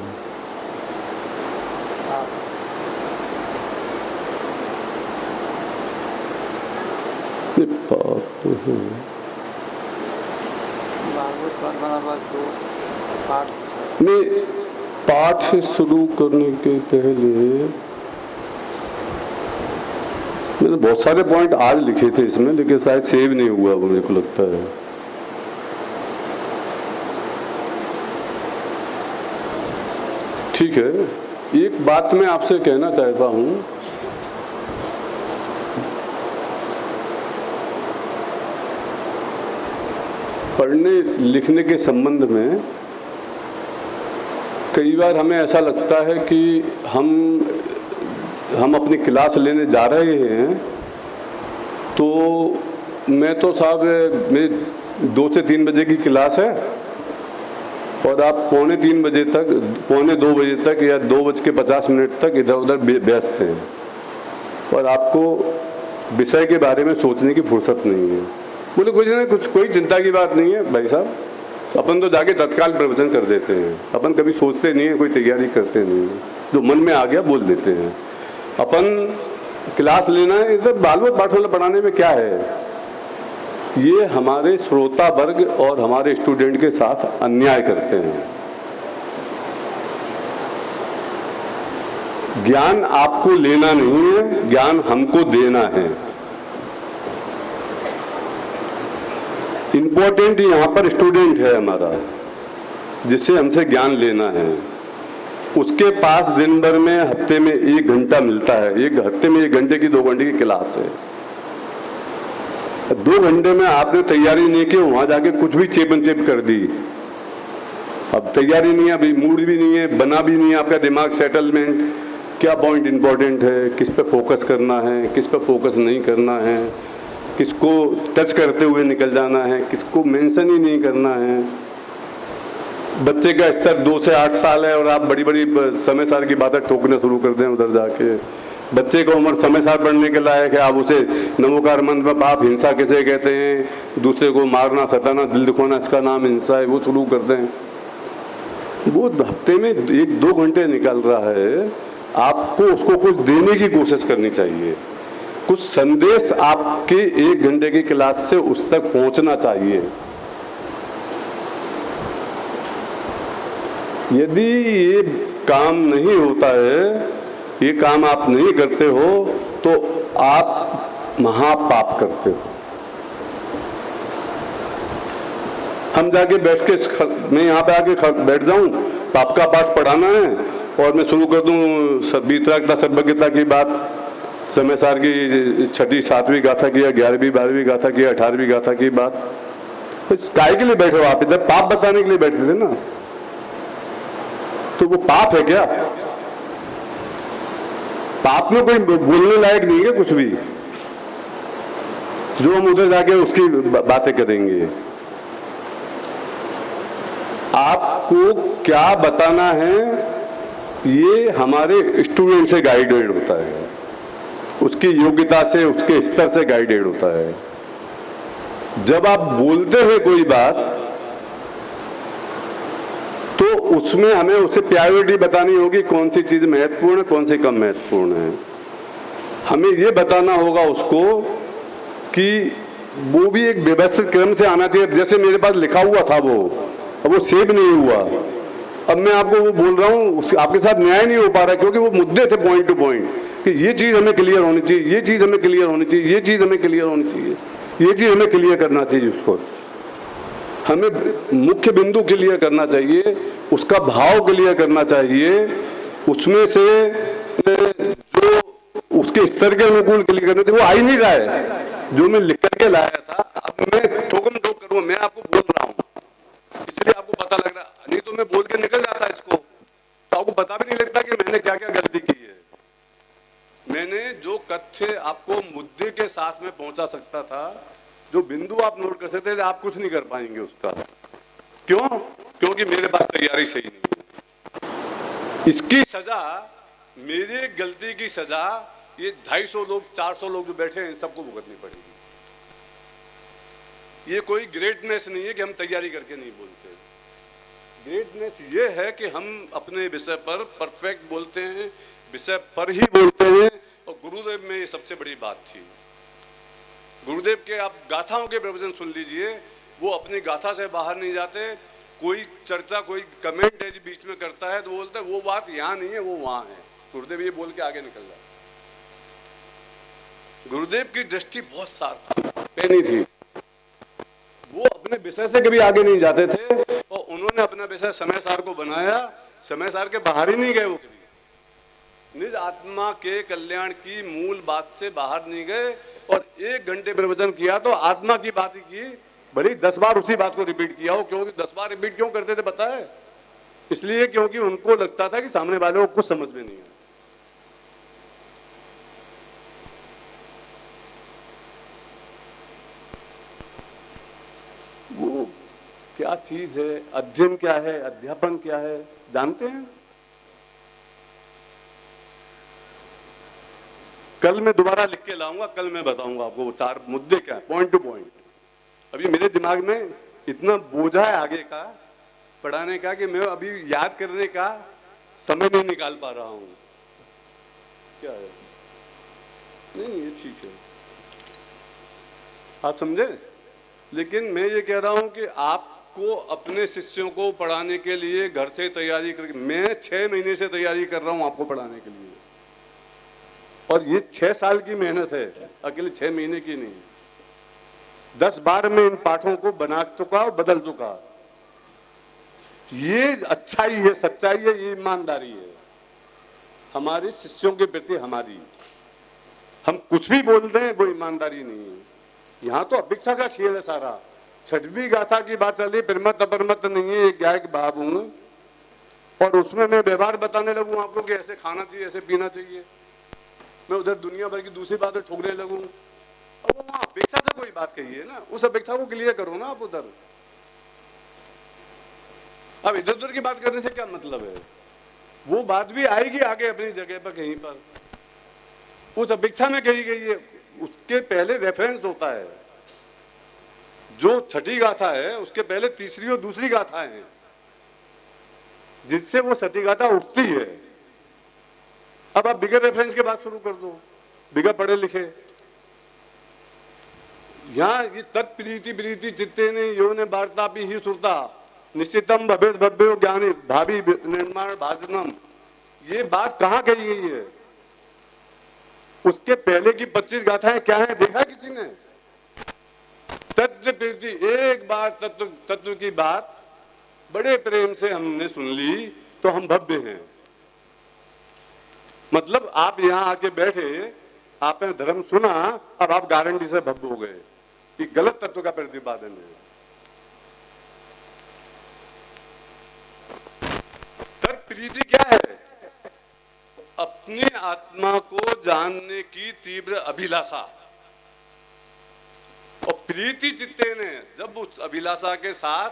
S17: मैं पाठ शुरू करने के पहले मैंने बहुत सारे पॉइंट आज लिखे थे इसमें, लेकिन शायद सेव नहीं हुआ वो, मेरे को लगता है। ठीक है, एक बात मैं आपसे कहना चाहता हूं, पढ़ने लिखने के संबंध में कई बार हमें ऐसा लगता है कि हम अपनी क्लास लेने जा रहे हैं, तो मैं तो साहब मेरी 2 से 3 बजे की क्लास है और आप पौने 3 बजे तक, पौने 2 बजे तक या 2:50 तक इधर उधर व्यस्त हैं और आपको विषय के बारे में सोचने की फुर्सत नहीं है। बोले कुछ नहीं, कुछ कोई चिंता की बात नहीं है भाई साहब, अपन तो जाके तत्काल प्रवचन कर देते हैं, अपन कभी सोचते नहीं है, कोई तैयारी करते नहीं है, जो मन में आ गया बोल देते हैं। अपन क्लास लेना है, इधर भागवत पाठशाला पढ़ाने में क्या है? ये हमारे श्रोता वर्ग और हमारे स्टूडेंट के साथ अन्याय करते हैं। ज्ञान आपको लेना नहीं है, ज्ञान हमको देना है। इंपॉर्टेंट यहाँ पर स्टूडेंट है हमारा, जिसे हमसे ज्ञान लेना है। उसके पास दिन भर में, हफ्ते में 1 घंटा मिलता है, एक हफ्ते में 1 घंटे की 2 घंटे की क्लास है। 2 घंटे में आपने तैयारी नहीं की, वहां जाके कुछ भी चेपन चेप कर दी। अब तैयारी नहीं है, अभी मूड भी नहीं है, बना भी नहीं है आपका दिमाग सेटलमेंट, क्या पॉइंट इंपॉर्टेंट है, किस पे फोकस करना है, किस पे फोकस नहीं करना है, किसको टच करते हुए निकल जाना है, किसको मेंशन ही नहीं करना है। बच्चे का स्तर 2 से 8 साल है और आप बड़ी बड़ी समय सार की बातें ठोकना शुरू कर दें उधर जाके। बच्चे को उम्र समय सार पढ़ने के लायक है, आप उसे नमोकार मंत्र में पाप, हिंसा किसे कहते हैं, दूसरे को मारना, सताना, दिल दुखाना, इसका नाम हिंसा है, वो शुरू कर दें। वो हफ्ते में 1-2 घंटे निकल रहा है, आपको उसको कुछ देने की कोशिश करनी चाहिए। कुछ संदेश आपके 1 घंटे की क्लास से उस तक पहुंचना चाहिए। यदि ये काम नहीं होता है, ये काम आप नहीं करते हो, तो आप महापाप करते हो। हम जाके बैठ के, मैं यहाँ पे आके बैठ जाऊं, पाप का पाठ पढ़ाना है और मैं शुरू कर दूं वीतराग सर्वज्ञता की बात, समय सार की 6ठी 7वीं गाथा की, 11वीं 12वीं गाथा की, 18वीं गाथा की बात। काय के लिए बैठे हो आप? इधर पाप बताने के लिए बैठे थे ना, तो वो पाप है क्या? पाप में कोई बोलने लायक नहीं है कुछ भी। जो हम उधर जाके उसकी बातें करेंगे। आपको क्या बताना है ये हमारे स्टूडेंट से गाइडेड होता है, उसकी योग्यता से, उसके स्तर से गाइडेड होता है। जब आप बोलते हैं कोई बात तो उसमें हमें उसे प्रायोरिटी बतानी होगी, कौन सी चीज महत्वपूर्ण है, कौन सी कम महत्वपूर्ण है। हमें ये बताना होगा उसको कि वो भी एक व्यवस्थित क्रम से आना चाहिए। जैसे मेरे पास लिखा हुआ था वो, अब वो सेव नहीं हुआ, अब मैं आपको वो बोल रहा हूँ, आपके साथ न्याय नहीं हो पा रहा क्योंकि वो मुद्दे थे पॉइंट टू पॉइंट कि ये चीज हमें क्लियर होनी चाहिए, ये चीज हमें क्लियर होनी चाहिए, ये चीज हमें क्लियर होनी चाहिए, ये चीज हमें क्लियर करना चाहिए। उसको हमें मुख्य बिंदु क्लियर करना चाहिए, उसका भाव क्लियर करना चाहिए, उसमें से जो उसके स्तर के अनुकूल क्लियर करना चाहिए। वो आ ही नहीं रहा है जो मैं लिख करके लाया था। अब मैं ठोकम ठोक करूँ, मैं आपको बोल रहा हूँ इसलिए आपको पता लग रहा, नहीं तो मैं बोल के निकल जाता इसको, तो आपको पता भी नहीं लगता कि मैंने क्या क्या गलती की है। मैंने जो तथ्य आपको मुद्दे के साथ में पहुंचा सकता था, जो बिंदु आप नोट कर सकते थे, आप कुछ नहीं कर पाएंगे उसका। क्यों? क्योंकि मेरे पास तैयारी सही नहीं है। इसकी सजा, मेरे गलती की सजा ये 250 लोग 400 लोग जो बैठे हैं इन सबको भुगतनी पड़ेगी। ये कोई ग्रेटनेस नहीं है कि हम तैयारी करके नहीं बोलते। ग्रेटनेस ये है कि हम अपने विषय पर परफेक्ट बोलते हैं, विषय पर ही बोलते हैं। और गुरुदेव में ये सबसे बड़ी बात थी। गुरुदेव के आप गाथाओं के प्रवचन सुन लीजिए, वो अपनी गाथा से बाहर नहीं जाते। कोई चर्चा, कोई कमेंट है बीच में करता है तो बोलते हैं वो बात यहाँ नहीं है, वो वहाँ है। गुरुदेव ये बोल के आगे निकल जाते। गुरुदेव की दृष्टि बहुत साफ पैनी थी, वो अपने विषय से कभी आगे नहीं जाते थे और उन्होंने अपना विषय समय सार को बनाया, समय सार के बाहर ही नहीं गए। वो कभी निज आत्मा के कल्याण की मूल बात से बाहर नहीं गए और 1 घंटे प्रवचन किया तो आत्मा की बात ही की, भले 10 बार उसी बात को रिपीट किया हो। क्योंकि 10 बार रिपीट क्यों करते थे पता है? इसलिए क्योंकि उनको लगता था कि सामने वाले को कुछ समझ में नहीं है। वो क्या चीज है, अध्ययन क्या है, अध्यापन क्या है, जानते हैं? कल मैं दोबारा लिख के लाऊंगा, कल मैं बताऊंगा आपको वो 4 मुद्दे क्या है, पॉइंट टू पॉइंट। अभी मेरे दिमाग में इतना बोझा है आगे का पढ़ाने का कि मैं अभी याद करने का समय नहीं निकाल पा रहा हूं। क्या है? नहीं, ये ठीक है, आप समझे। लेकिन मैं ये कह रहा हूं कि आपको अपने शिष्यों को पढ़ाने के लिए घर से तैयारी करके, मैं 6 महीने से तैयारी कर रहा हूं आपको पढ़ाने के लिए, और ये 6 साल की मेहनत है, अकेले 6 महीने की नहीं। 10 बार में इन पाठों को बना चुका और बदल चुका। ये अच्छाई है, सच्चाई है, ये ईमानदारी है हमारे शिष्यों के प्रति हमारी। हम कुछ भी बोलते हैं वो ईमानदारी नहीं है। यहाँ तो अपेक्षा का खेल है सारा। 6वीं गाथा की बात चल रही, प्रमत अपरमत नहीं है, एक गाय के भाव हूं और उसमें मैं व्यवहार बताने लगूं आपको कि ऐसे खाना चाहिए, ऐसे पीना चाहिए। मैं उधर दुनिया भर की दूसरी बातें ठोकने लगूं। अब वो वहां अपेक्षा से कोई बात कही है ना, उस अपेक्षा को क्लियर करो ना आप उधर। अब इधर उधर की बात करने से क्या मतलब है? वो बात भी आएगी आगे अपनी जगह पर कहीं पर, उस अपेक्षा में कही गई है, उसके पहले रेफरेंस होता है। जो 6ठी गाथा है उसके पहले तीसरी और दूसरी गाथा है, जिससे वो 6ठी गाथा उठती है। अब आप बिगर रेफरेंस के बाद शुरू कर दो, बिगर पढ़े लिखे। यहाँ ये तत्प्रीति प्रीति चित्ते ने यो ने वार्तापि ही सुरता निश्चितम भवेद भव्यो ज्ञानी भावी निर्माण भाजनम, ये बात कहाँ कही गई है? उसके पहले की 25 गाथाएं क्या है देखा किसी ने? तत्व प्रीति, एक बार तत्व की बात बड़े प्रेम से हमने सुन ली तो हम भव्य हैं। मतलब आप यहाँ आके बैठे, आपने धर्म सुना, अब आप गारंटी से भव्य हो गए। ये गलत तत्व का प्रतिपादन है। तत्प्रीति क्या है? अपनी आत्मा को जानने की तीव्र अभिलाषा। प्रीति चित्ते ने, जब उस अभिलाषा के साथ,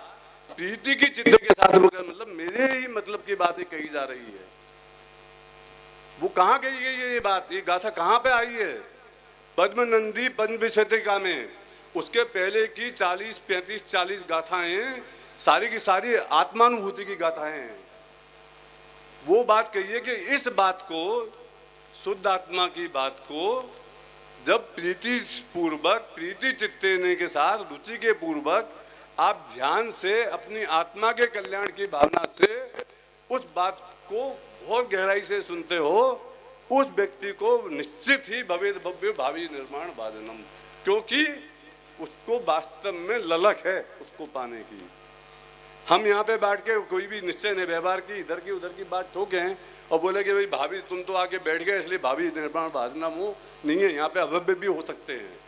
S17: प्रीति की चित्ते के साथ, मतलब मेरे ही मतलब की बातें कही जा रही है। वो कहाँ कही गई है ये बात, ये गाथा कहाँ पे आई है? पद्म नंदी पद्म विशेषिका में। उसके पहले की 40, 35, 40 गाथाएं सारी की सारी आत्मानुभूति की गाथाएं हैं। वो बात कही है कि इस बात को, शुद्ध आत्मा की बात को, जब प्रीति पूर्वक, प्रीति चित्तने के साथ, रुचि के पूर्वक आप ध्यान से अपनी आत्मा के कल्याण की भावना से उस बात को बहुत गहराई से सुनते हो, उस व्यक्ति को निश्चित ही भवेद भव्य भावी निर्माण बाधनम, क्योंकि उसको वास्तव में ललक है उसको पाने की। हम यहाँ पे बैठ के कोई भी निश्चय नहीं, व्यवहार की इधर की उधर की बात ठोके हैं और बोले कि भाई भाभी तुम तो आके बैठ गए इसलिए भावी निर्माण बाधनम हो, नहीं है। यहाँ पे अभव्य भी हो सकते हैं।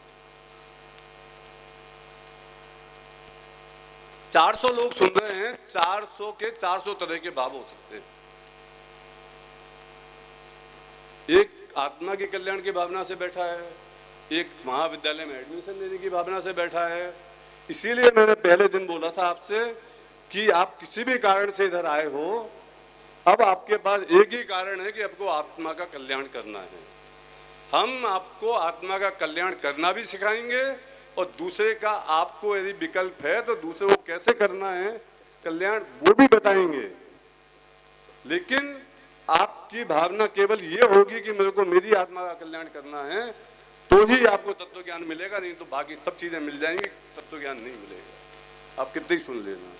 S17: 400 लोग सुन रहे हैं, 400 के 400 तरह के भाव हो सकते हैं। एक आत्मा के कल्याण की भावना से बैठा है, एक महाविद्यालय में एडमिशन लेने की भावना से बैठा है। इसीलिए मैंने पहले दिन बोला था आपसे कि आप किसी भी कारण से इधर आए हो, अब आपके पास एक ही कारण है कि आपको आत्मा का कल्याण करना है। हम आपको आत्मा का कल्याण करना भी सिखाएंगे और दूसरे का, आपको यदि विकल्प है तो दूसरे को कैसे करना है कल्याण, वो भी बताएंगे। लेकिन आपकी भावना केवल ये होगी कि मेरे को मेरी आत्मा का कल्याण करना है, तो ही आपको तत्व ज्ञान मिलेगा, नहीं तो बाकी सब चीजें मिल जाएंगी, तत्व ज्ञान नहीं मिलेगा। आप कितने ही सुन लेना।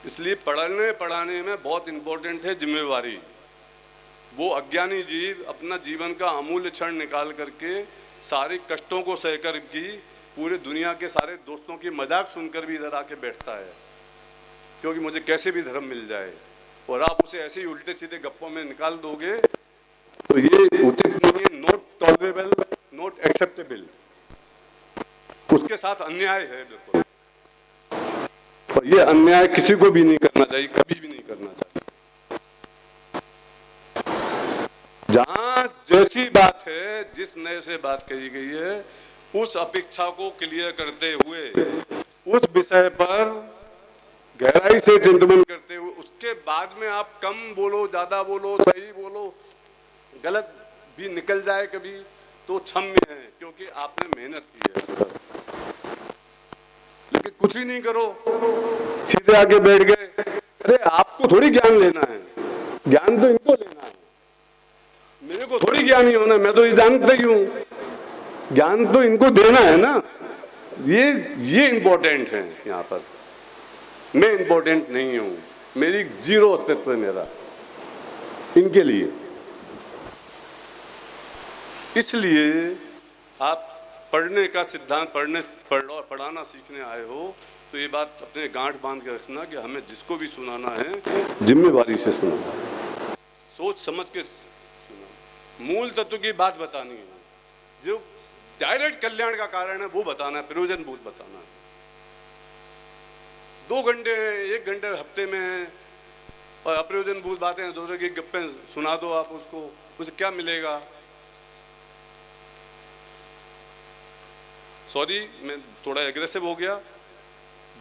S17: इसलिए पढ़ाने में बहुत इंपॉर्टेंट है जिम्मेवारी। वो अज्ञानी जीव अपना जीवन का अमूल्य क्षण निकाल करके सारे कष्टों को सहकर की, पूरे दुनिया के सारे दोस्तों की मजाक सुनकर भी इधर आके बैठता है, क्योंकि मुझे कैसे भी धर्म मिल जाए। और आप उसे ऐसे ही उल्टे सीधे गप्पों में निकाल दोगे तो ये उचित नहीं है, नॉट टॉलरेबल, नॉट एक्सेप्टेबल। उसके साथ अन्याय है बिल्कुल, और ये अन्याय किसी को भी नहीं करना चाहिए, कभी भी नहीं करना चाहिए। जहां जैसी बात है, जिस नए से बात कही गई है, उस अपेक्षा को क्लियर करते हुए, उस विषय पर गहराई से चिंतन करते हुए, उसके बाद में आप कम बोलो, ज्यादा बोलो, सही बोलो, गलत भी निकल जाए कभी तो क्षम्य है, क्योंकि आपने मेहनत की है इस पर। लेकिन कुछ ही नहीं करो, सीधे आके बैठ गए। अरे आपको थोड़ी ज्ञान लेना है, ज्ञान तो इनको लेना है, मेरे को थोड़ी ज्ञान ही होना, मैं तो ये जानता ही हूँ। ज्ञान तो इनको देना है ना, ये इंपॉर्टेंट है। यहाँ पर मैं इंपॉर्टेंट नहीं हूं, मेरी जीरो अस्तित्व है मेरा इनके लिए। इसलिए आप पढ़ने का सिद्धांत, पढ़ाना सीखने आए हो तो ये बात अपने गांठ बांध के रखना कि हमें जिसको भी सुनाना है जिम्मेवारी से सुनाना, सोच समझ के सुनाना, मूल तत्व की बात बतानी है, जो डायरेक्ट कल्याण का कारण है वो बताना है, प्रयोजनभूत बताना है। 2 घंटे 1 घंटे हफ्ते में है और अप्रयोजनभूत बातें, दूसरे की गप्पे सुना दो आप उसको, उसे क्या मिलेगा? सॉरी, मैं थोड़ा एग्रेसिव हो गया।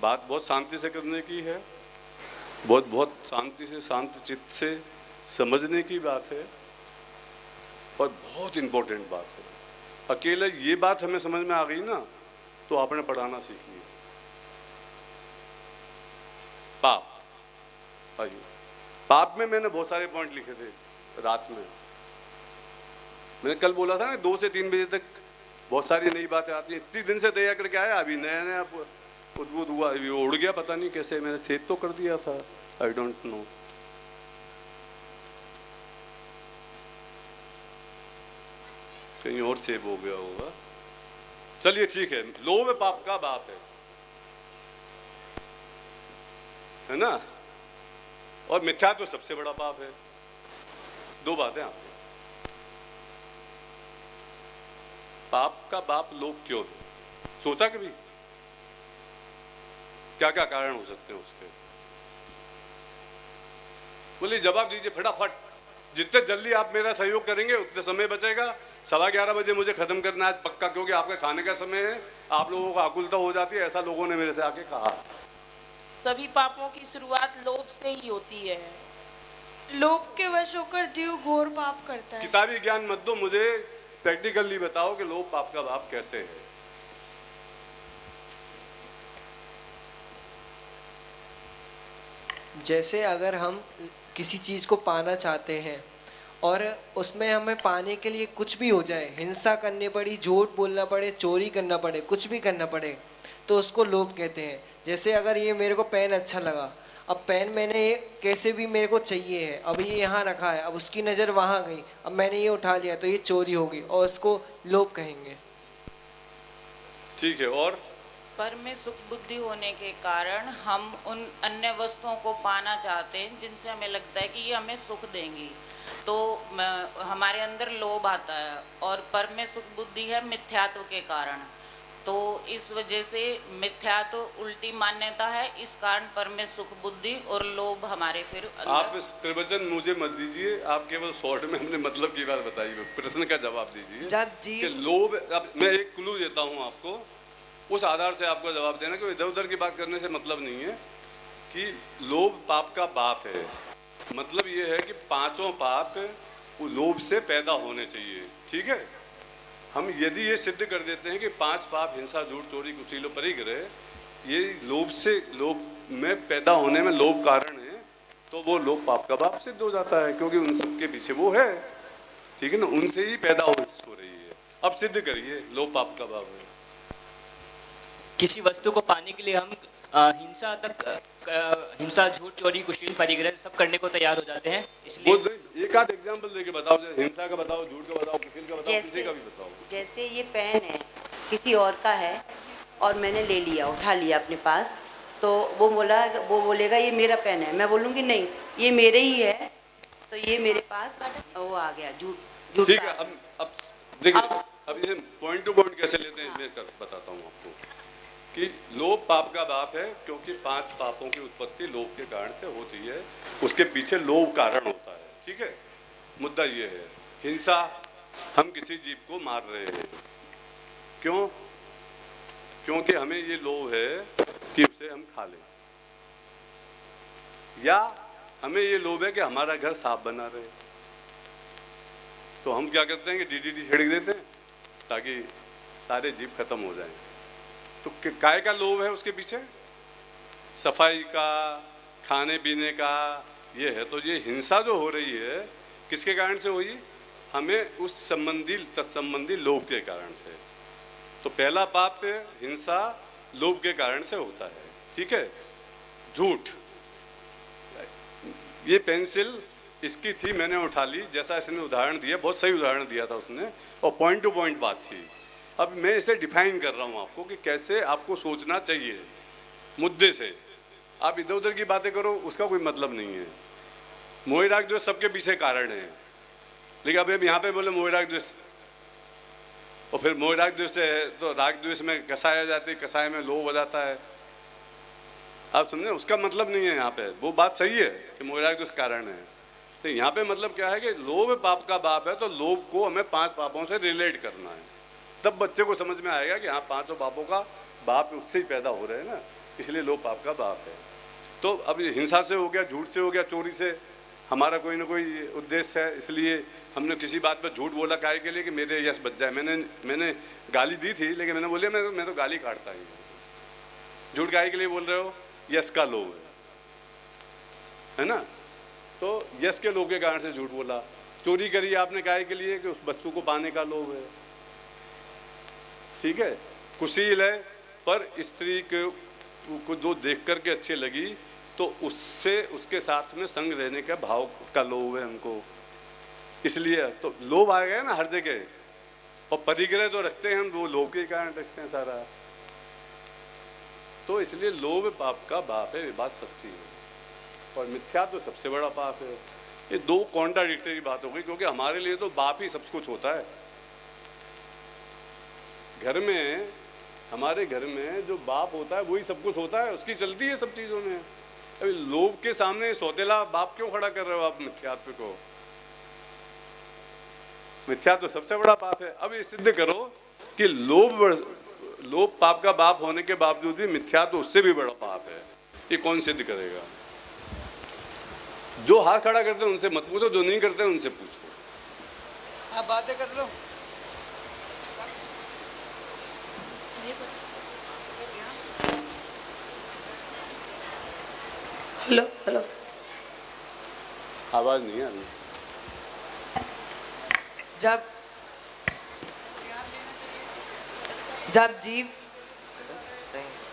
S17: बात बहुत शांति से करने की है, बहुत शांति से, शांत चित्त से समझने की बात है और बहुत इंपॉर्टेंट बात है। अकेले ये बात हमें समझ में आ गई ना तो आपने पढ़ाना सीख लिया। पाप, आइए, पाप में मैंने बहुत सारे पॉइंट लिखे थे रात में। मैंने कल बोला था ना 2 से 3 बजे तक बहुत सारी नई बातें आती हैं। इतनी दिन से तैयार करके आया, अभी नया नया उद्भूत हुआ, अभी उड़ गया, पता नहीं कैसे। मैंने सेव तो कर दिया था, आई डोंट नो। कहीं और सेव हो गया होगा। चलिए ठीक है, लोभ पाप का बाप है ना, और मिथ्या तो सबसे बड़ा पाप है। 2 बातें आप, पाप का बाप लोग क्यों है? सोचा कभी क्या क्या कारण हो सकते हैं उसके? बोले जवाब दीजिए फटाफट। जितने जल्दी आप मेरा सहयोग करेंगे उतने समय बचेगा। 11:15 बजे मुझे ख़त्म करना है आज पक्का, क्योंकि आपका खाने का समय है। आप लोगों को आकुलता हो जाती है, ऐसा लोगों ने मेरे से आके कहा।
S3: सभी पापों की शुरुआत लोभ से ही होती है। लोभ के वश होकर जीव घोर पाप करता है।
S17: किताबी ज्ञान मत दो मुझे, प्रैक्टिकली बताओ कि लोभ पाप का बाप कैसे है।
S15: जैसे अगर हम किसी चीज़ को पाना चाहते हैं और उसमें हमें पाने के लिए कुछ भी हो जाए, हिंसा करनी पड़ी, झूठ बोलना पड़े, चोरी करना पड़े, कुछ भी करना पड़े, तो उसको लोभ कहते हैं। जैसे अगर ये मेरे को पेन अच्छा लगा, अब पेन मैंने ये कैसे भी मेरे को चाहिए है, अब ये यहाँ रखा है, अब उसकी नज़र वहाँ गई, अब मैंने ये उठा लिया तो ये चोरी होगी और उसको लोभ कहेंगे।
S17: ठीक है। और
S13: पर में सुख बुद्धि होने के कारण हम उन अन्य वस्तुओं को पाना चाहते हैं जिनसे हमें लगता है कि ये हमें सुख देंगी, तो हमारे अंदर लोभ आता है। और पर में सुख बुद्धि है मिथ्यात्व के कारण, तो इस वजह से मिथ्यात्व उल्टी मान्यता है, इस कारण पर में सुख बुद्धि और लोभ हमारे फिर
S17: आप इस प्रवचन मुझे मत दीजिए, आप केवल शॉर्ट में हमने मतलब की बात बताई, प्रश्न का जवाब दीजिए।
S15: जब जीव
S17: कि लोभ, अब मैं एक क्लू देता हूँ आपको, उस आधार से आपको जवाब देना कि इधर उधर की बात करने से मतलब नहीं है कि लोभ पाप का बाप है। मतलब ये है कि पांचों पाप वो लोभ से पैदा होने चाहिए। ठीक है, हम यदि ये सिद्ध कर देते हैं कि 5 पाप हिंसा, झूठ, चोरी, कुचीलो, परिग्रह, ये लोभ से, लोभ में पैदा होने में लोभ कारण है, तो वो लोभ पाप का बाप सिद्ध हो जाता है, क्योंकि उन सबके पीछे वो है। ठीक है ना, उनसे ही पैदा हो रही है। अब सिद्ध करिए लोभ पाप का बाप है।
S20: किसी वस्तु को पाने के लिए हम हिंसा तक, हिंसा, झूठ, चोरी, कुशील, परिग्रह सब करने को तैयार हो जाते हैं। इसलिए
S17: एक आध एग्जांपल देके बताओ, हिंसा का बताओ, झूठ का बताओ, कुशील का बताओ, किसी का भी बताओ।
S12: जैसे ये पेन है, किसी और का है और मैंने ले लिया, उठा लिया अपने पास, तो वो बोलेगा ये मेरा पेन है, मैं बोलूँगी नहीं ये मेरे ही है, तो ये मेरे पास वो आ गया झूठ।
S17: ठीक है, अब देखिए, अब ये पॉइंट टू पॉइंट कैसे लेते हैं मैं बताता हूँ आपको कि लोभ पाप का बाप है, क्योंकि 5 पापों की उत्पत्ति लोभ के कारण से होती है, उसके पीछे लोभ कारण होता है। ठीक है, मुद्दा ये है। हिंसा, हम किसी जीव को मार रहे हैं, क्यों? क्योंकि हमें ये लोभ है कि उसे हम खा लें, या हमें ये लोभ है कि हमारा घर साफ बना रहे, तो हम क्या करते हैं कि DDT छिड़क देते हैं ताकि सारे जीव खत्म हो जाएं। तो काय का लोभ है उसके पीछे? सफाई का, खाने पीने का, ये है। तो ये हिंसा जो हो रही है किसके कारण से हुई? हमें उस तत्संबंधी लोभ के कारण से। तो पहला पाप हिंसा लोभ के कारण से होता है। ठीक है। झूठ, ये पेंसिल इसकी थी, मैंने उठा ली, जैसा इसने उदाहरण दिया, बहुत सही उदाहरण दिया था उसने, और पॉइंट टू पॉइंट बात थी। अब मैं इसे डिफाइन कर रहा हूँ आपको कि कैसे आपको सोचना चाहिए मुद्दे से। आप इधर उधर की बातें करो, उसका कोई मतलब नहीं है। मोह राग द्वेष सबके पीछे कारण है, लेकिन अब हम यहाँ पे बोले मोह राग द्वेष, और फिर मोह राग द्वेष से तो राग द्वेष में कसाय आ जाती है, कसाय में लोभ हो जाता है। आप समझे, उसका मतलब नहीं है यहाँ पे। वो बात सही है कि मोह राग द्वेष कारण है, तो यहाँ पे मतलब क्या है कि लोभ पाप का बाप है, तो लोभ को हमें 5 पापों से रिलेट करना है, तब बच्चे को समझ में आएगा कि हाँ 5 पापों का बाप उससे ही पैदा हो रहे हैं ना, इसलिए लोभ पाप का बाप है। तो अब हिंसा से हो गया, झूठ से हो गया, चोरी से हमारा कोई ना कोई उद्देश्य है, इसलिए हमने किसी बात पर झूठ बोला काहे के लिए कि मेरे यश बच जाए। मैंने गाली दी थी, लेकिन मैंने बोलिए मैं तो गाली काटता ही। झूठ काहे के लिए बोल रहे हो? यश का लोभ है ना, तो यश के लोभ के कारण से झूठ बोला। चोरी करी आपने काहे के लिए कि उस वस्तु को पाने का लोभ है। ठीक है। कुशील है, पर स्त्री को जो देख करके अच्छी लगी तो उससे उसके साथ में संग रहने का भाव का लोभ है हमको, इसलिए तो लोभ आ गया ना हर जगह। और परिग्रह तो रखते हैं हम, वो लोभ के कारण रखते हैं सारा, तो इसलिए लोभ पाप का बाप है, ये बात सच्ची है। और मिथ्या तो सबसे बड़ा पाप है। ये 2 कॉन्ट्राडिक्टरी बात हो गई, क्योंकि हमारे लिए तो बाप ही सब कुछ होता है। घर में, हमारे घर में जो बाप होता है वही सब कुछ होता है, उसकी चलती है सब चीज़ों में। अभी लोभ के सामने सौतेला बाप क्यों खड़ा कर रहे हो आप मिथ्यात्व को? मिथ्या तो सबसे बड़ा पाप है। अब ये सिद्ध करो कि लोभ पाप का बाप होने के बावजूद भी मिथ्या तो उससे भी बड़ा पाप है। ये कौन सिद्ध करेगा? जो हाथ खड़ा करते हैं उनसे मत पूछो, जो नहीं करते हैं उनसे पूछो।
S14: आप बातें कर लो।
S3: हेलो हेलो,
S17: आवाज नहीं आ रही।
S3: जब जीव,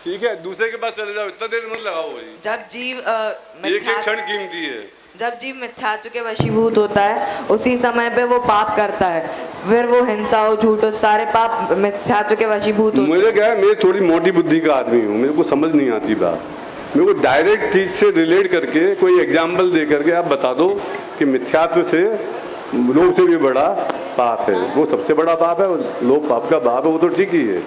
S17: ठीक है, दूसरे के पास चले जाओ, इतना देर मत लगाओ भाई।
S3: जब जीव
S17: एक एक क्षण कीमती है।
S3: जब जीव मिथ्यात्व के वशीभूत होता है उसी समय पे वो पाप करता है, फिर वो हिंसा हो, झूठ हो, सारे पाप मिथ्यात्व के वशीभूत होते हैं।
S17: मुझे क्या है, मैं थोड़ी मोटी बुद्धि का आदमी हूँ, मेरे को समझ नहीं आती बात। मेरे को डायरेक्ट चीज से रिलेट करके कोई एग्जाम्पल दे करके आप बता दो कि मिथ्यात्व से लोभ से भी बड़ा पाप है, वो सबसे बड़ा पाप है, और लोभ पाप का बाप है, वो तो ठीक ही है।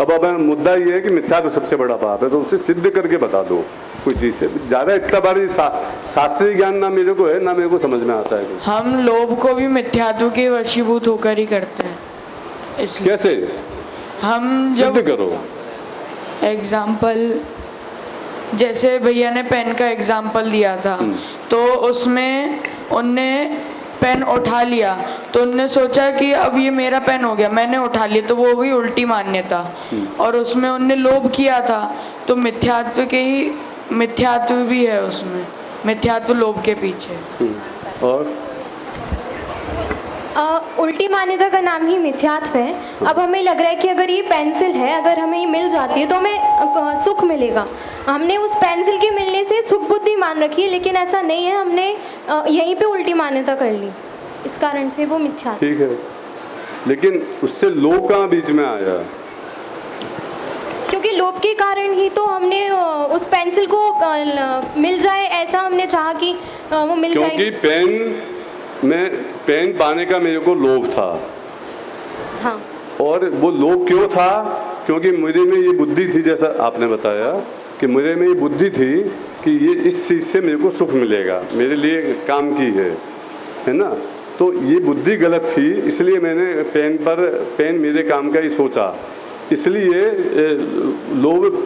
S17: अब मुद्दा ये है कि मिथ्या तो सबसे बड़ा पाप है, तो उसे सिद्ध करके बता दो कोई चीज़ से। ज़्यादा इतना बारी शास्त्रीय ज्ञान ना मेरे को है, ना मेरे को समझ में आता है कुछ।
S2: हम लोभ को भी मिथ्यात्व के वशीभूत होकर ही करते हैं, इसलिए।
S17: कैसे?
S2: हम
S17: सिद्ध करो।
S2: एग्जाम्पल, जैसे भैया ने पेन का एग्जाम्पल दिया था, तो उसमें उनने पेन उठा लिया तो उनने सोचा कि अब ये मेरा पेन हो गया, मैंने उठा लिया, तो वो भी उल्टी मान्यता। और उसमें उनने लोभ किया था, तो मिथ्यात्व भी है उसमें, मिथ्यात्व लोभ के पीछे।
S17: और
S22: उल्टी मान्यता का नाम ही मिथ्यात्व है। अब हमें लग रहा है कि अगर ये पेंसिल है, अगर हमें ये मिल जाती है तो हमें सुख मिलेगा। हमने उस पेंसिल के मिलने से सुख बुद्धि मान रखी है, लेकिन ऐसा नहीं है, हमने यहीं पे उल्टी मान्यता कर ली, इस कारण से वो मिथ्यात्व।
S17: ठीक है, लेकिन उससे लोभ कहाँ बीच में आया?
S22: क्योंकि लोभ के कारण ही तो हमने उस पेंसिल को मिल जाए ऐसा हमने चाहा कि वो मिल जाए।
S17: क्योंकि पेन पाने का मेरे को लोभ था।
S22: हाँ।
S17: और वो लोभ क्यों था? क्योंकि मुझे में ये बुद्धि थी, जैसा आपने बताया कि मुझे में ये बुद्धि थी कि ये इस चीज़ से मेरे को सुख मिलेगा, मेरे लिए काम की है ना। तो ये बुद्धि गलत थी, इसलिए मैंने पेन मेरे काम का ही सोचा, इसलिए लोभ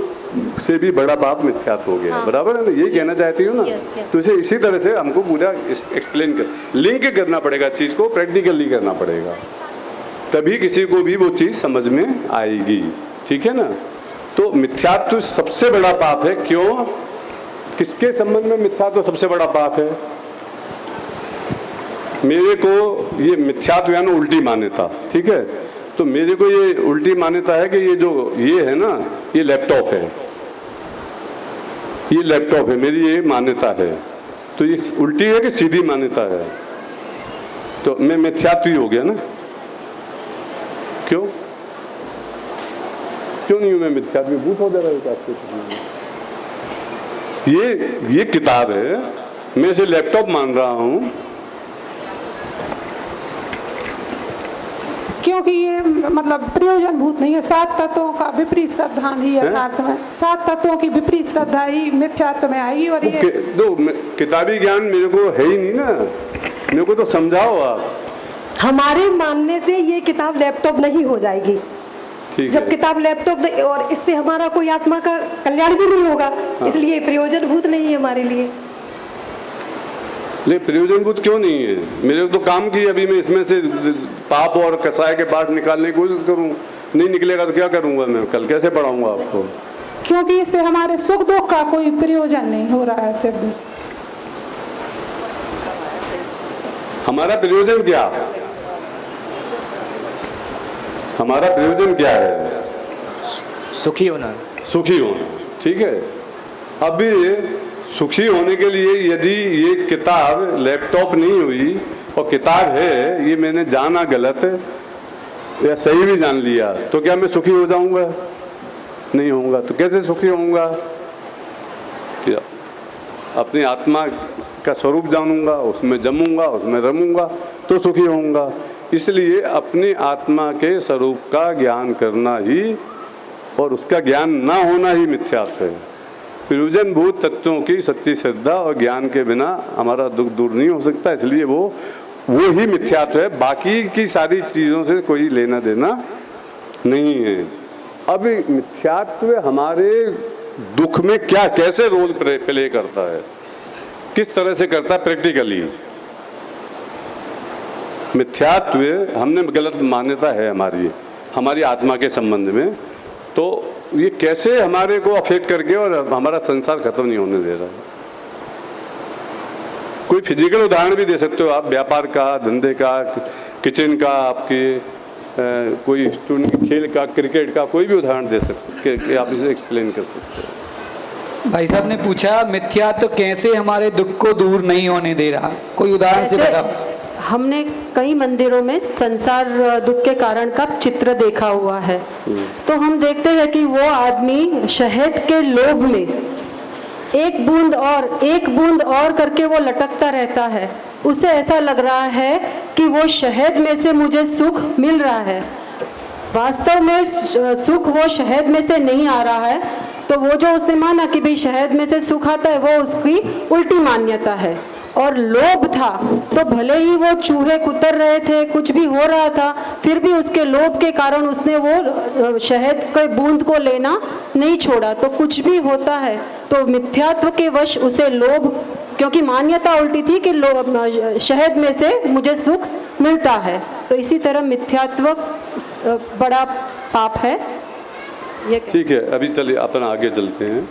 S17: से भी बड़ा पाप मिथ्यात्व हो गया। हाँ। बराबर है ना, यही कहना चाहती हूँ ना।
S22: यस।
S17: तो इसी तरह से हमको पूरा एक्सप्लेन लिंक करना पड़ेगा, चीज़ को प्रैक्टिकली करना पड़ेगा, तभी किसी को भी वो चीज़ समझ में आएगी। ठीक है ना। तो मिथ्यात्व सबसे बड़ा पाप है। क्यों? किसके संबंध में मिथ्यात्व सबसे बड़ा पाप है? मेरे को ये मिथ्यात्व यानी उल्टी मान्यता, ठीक है, तो मेरे को ये उल्टी मान्यता है कि ये है ना, ये लैपटॉप है, ये लैपटॉप है, मेरी ये मान्यता है। तो ये उल्टी है कि सीधी मान्यता है? तो मैं मिथ्यात्व ही हो गया ना। क्यों नहीं हूं मैं मिथ्यात्व? पूछो जरा। ये किताब है, मैं इसे लैपटॉप मान रहा हूं
S23: क्योंकि ये मतलब प्रयोजनभूत नहीं है। 7 तत्वों का विपरीत श्रद्धा ही यथार्थ में, 7 तत्वों की विपरीत श्रद्धा ही मिथ्यात्व में आएगी। और ये
S17: किताबी ज्ञान मेरे को है ही नहीं ना, मेरे को तो समझाओ आप।
S19: हमारे मानने से ये किताब लैपटॉप नहीं हो जाएगी। जब किताब लैपटॉप, और इससे हमारा कोई आत्मा का कल्याण भी नहीं होगा। हाँ। इसलिए प्रयोजनभूत नहीं है हमारे लिए।
S17: लेकिन प्रयोजनभूत क्यों नहीं है? मेरे को तो काम की, अभी मैं इसमें से पाप और कसाय के बात निकालने की कोशिश करूं, नहीं निकलेगा तो क्या करूंगा मैं? कल कैसे पढ़ाऊंगा आपको?
S23: क्योंकि इससे हमारे सुख दुख का कोई प्रयोजन नहीं हो रहा है सिद्ध।
S17: हमारा प्रयोजन क्या? हमारा प्रयोजन क्या है?
S20: सुखी होना।
S17: सुखी होना, ठीक है। अभी सुखी होने के लिए यदि ये किताब लैपटॉप नहीं हुई और किताब है, ये मैंने जाना गलत या सही भी जान लिया, तो क्या मैं सुखी हो जाऊंगा? नहीं होऊंगा। तो कैसे सुखी होऊंगा? अपनी आत्मा का स्वरूप जानूंगा, उसमें जमूंगा, उसमें रमूंगा, तो सुखी होऊंगा। इसलिए अपनी आत्मा के स्वरूप का ज्ञान करना ही, और उसका ज्ञान ना होना ही मिथ्यात्व है। प्रयोजनभूत तत्वों की सच्ची श्रद्धा और ज्ञान के बिना हमारा दुख दूर नहीं हो सकता। इसलिए वो वो ही मिथ्यात्व है, बाकी की सारी चीज़ों से कोई लेना देना नहीं है। अब मिथ्यात्व हमारे दुख में क्या कैसे रोल प्ले करता है, किस तरह से करता है प्रैक्टिकली। मिथ्यात्व हमने गलत मान्यता है हमारी आत्मा के संबंध में, तो ये कैसे हमारे को अफेक्ट करके और हमारा संसार खत्म नहीं होने दे रहा है। कोई फिजिकल उदाहरण भी दे सकते हो आप, व्यापार का, धंधे का, किचन का, आपके कोई स्टूडेंट खेल का, क्रिकेट का, कोई भी उदाहरण दे सकते कि आप इसे एक्सप्लेन कर सकते हो।
S14: भाई साहब ने पूछा मिथ्या तो कैसे हमारे दुख को दूर नहीं होने दे रहा, कोई उदाहरण से बताओ।
S7: हमने कई मंदिरों में संसार दुख के कारण का चित्र देखा हुआ है, तो हम देखते हैं कि वो आदमी शहद के लोभ में एक बूंद और करके वो लटकता रहता है। उसे ऐसा लग रहा है कि वो शहद में से मुझे सुख मिल रहा है, वास्तव में सुख वो शहद में से नहीं आ रहा है। तो वो जो उसने माना कि भाई शहद में से सुख आता है, वो उसकी उल्टी मान्यता है। और लोभ था तो भले ही वो चूहे कुतर रहे थे, कुछ भी हो रहा था, फिर भी उसके लोभ के कारण उसने वो शहद के बूंद को लेना नहीं छोड़ा। तो कुछ भी होता है तो मिथ्यात्व के वश उसे लोभ, क्योंकि मान्यता उल्टी थी कि शहद में से मुझे सुख मिलता है, तो इसी तरह मिथ्यात्व बड़ा पाप है।
S17: ठीक है, अभी चलिए अपन आगे चलते हैं।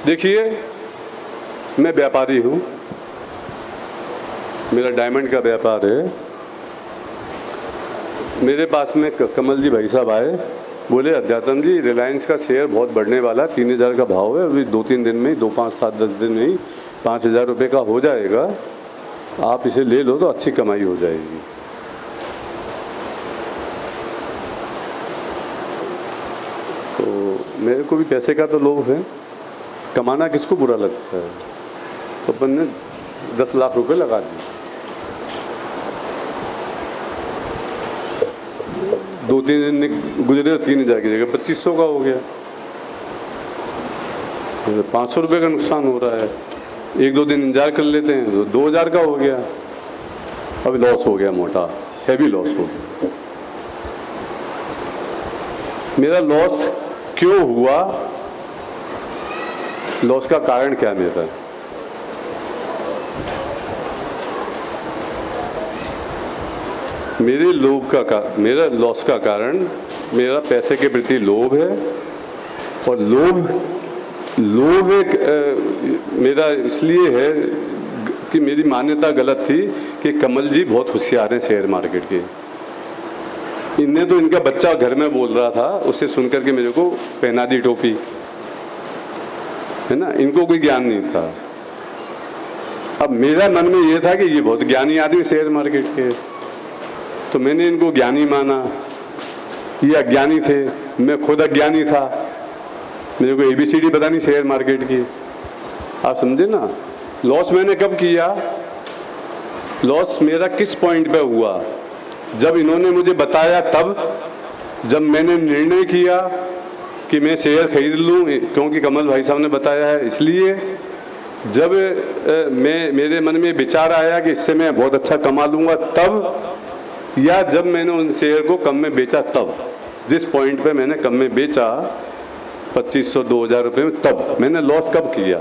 S17: देखिए, मैं व्यापारी हूँ, मेरा डायमंड का व्यापार है। मेरे पास में कमल जी भाई साहब आए, बोले अध्यात्म जी रिलायंस का शेयर बहुत बढ़ने वाला, 3000 का भाव है, अभी 2-3 दिन में ही, 2, 5, 7, 10 दिन में ही 5000 रुपये का हो जाएगा, आप इसे ले लो तो अच्छी कमाई हो जाएगी। तो मेरे को भी पैसे का तो लोभ है, कमाना किसको बुरा लगता है। तो अपन ने 10 लाख रुपए लगा दिए, 2-3 दिन गुजरे, 3000 की जगह 2500 का हो गया, 500 रुपये का नुकसान हो रहा है। 1-2 दिन इंतजार कर लेते हैं तो 2000 का हो गया, अभी लॉस हो गया, मोटा हैवी लॉस हो गया। मेरा लॉस क्यों हुआ, लॉस का कारण क्या मेरा? मेरे मेरा लॉस का कारण मेरा पैसे के प्रति लोभ है, और लोभ मेरा इसलिए है कि मेरी मान्यता गलत थी कि कमल जी बहुत होशियार हैं शेयर मार्केट के। इनने तो इनका बच्चा घर में बोल रहा था, उसे सुनकर के मेरे को पहना दी टोपी, है ना, इनको कोई ज्ञान नहीं था। अब मेरा मन में ये था कि ये बहुत ज्ञानी आदमी शेयर मार्केट के, तो मैंने इनको ज्ञानी माना। ये अज्ञानी थे, मैं खुद अज्ञानी था, मेरे को ABCD पता नहीं शेयर मार्केट की। आप समझे ना, लॉस मैंने कब किया, लॉस मेरा किस पॉइंट पे हुआ, जब इन्होंने मुझे बताया, तब जब मैंने निर्णय किया कि मैं शेयर खरीद लूँ, क्योंकि कमल भाई साहब ने बताया है, इसलिए जब मेरे मन में विचार आया कि इससे मैं बहुत अच्छा कमा लूँगा, तब, या जब मैंने उन शेयर को कम में बेचा तब, जिस पॉइंट पे मैंने कम में बेचा 2500-2000 रुपये में, तब मैंने लॉस कब किया?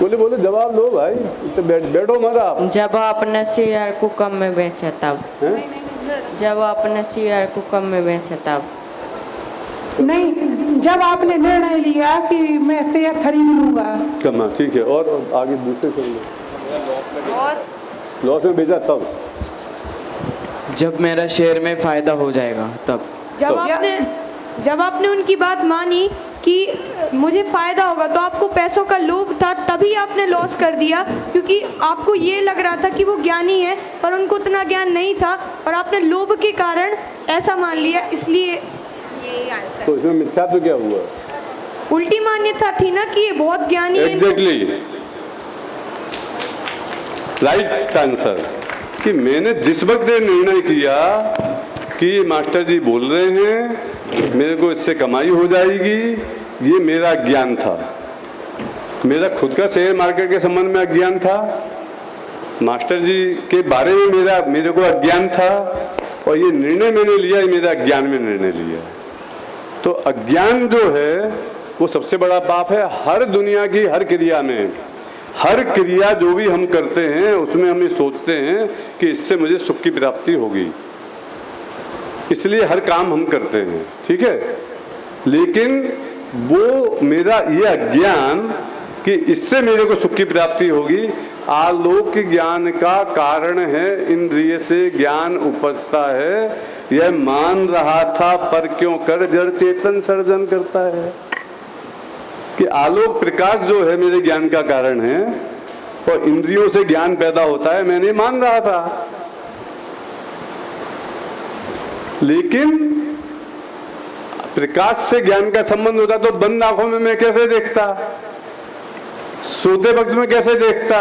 S17: बोले जवाब दो भाई, तो बैठो मत आप।
S3: जब आपने शेयर को कम में बेचा तब, जब आपने शेयर को कम में बेचा तब
S23: नहीं, जब आपने निर्णय लिया कि मैं शेयर खरीद लूंगा।
S17: कमा, ठीक है, और आगे दूसरे लॉस में बेचा तब,
S1: जब मेरा शेयर में फायदा हो जाएगा तब।
S22: जब आपने उनकी बात मानी कि मुझे फायदा होगा, तो आपको पैसों का लोभ था, तभी आपने लॉस कर दिया, क्योंकि आपको ये लग रहा था कि वो ज्ञानी है, पर उनको उतना ज्ञान नहीं था, और आपने लोभ के कारण ऐसा मान लिया, इसलिए यही आंसर।
S17: तो इसमें मिथ्यात्व क्या हुआ?
S22: उल्टी मान्यता थी ना कि ये बहुत ज्ञानी है।
S17: एग्जैक्टली राइट आंसर, कि मैंने जिस वक्त ये निर्णय किया कि मास्टर जी बोल रहे हैं मेरे को इससे कमाई हो जाएगी, ये मेरा ज्ञान था। मेरा खुद का शेयर मार्केट के संबंध में अज्ञान था, मास्टर जी के बारे में मेरे को अज्ञान था, और ये निर्णय मैंने लिया, ये मेरा अज्ञान में निर्णय लिया। तो अज्ञान जो है वो सबसे बड़ा पाप है। हर दुनिया की हर क्रिया में, हर क्रिया जो भी हम करते हैं उसमें हम ये सोचते हैं कि इससे मुझे सुख की प्राप्ति होगी, इसलिए हर काम हम करते हैं, ठीक है। लेकिन वो मेरा ये अज्ञान कि इससे मेरे को सुख की प्राप्ति होगी, आलोक ज्ञान का कारण है। इंद्रिय से ज्ञान उपजता है, यह मान रहा था पर क्यों कर जड़ चेतन सर्जन करता है। कि आलोक प्रकाश जो है मेरे ज्ञान का कारण है, और इंद्रियों से ज्ञान पैदा होता है, मैंने मान रहा था। लेकिन प्रकाश से ज्ञान का संबंध होता तो बंद आंखों में मैं कैसे देखता, सोते वक्त में कैसे देखता,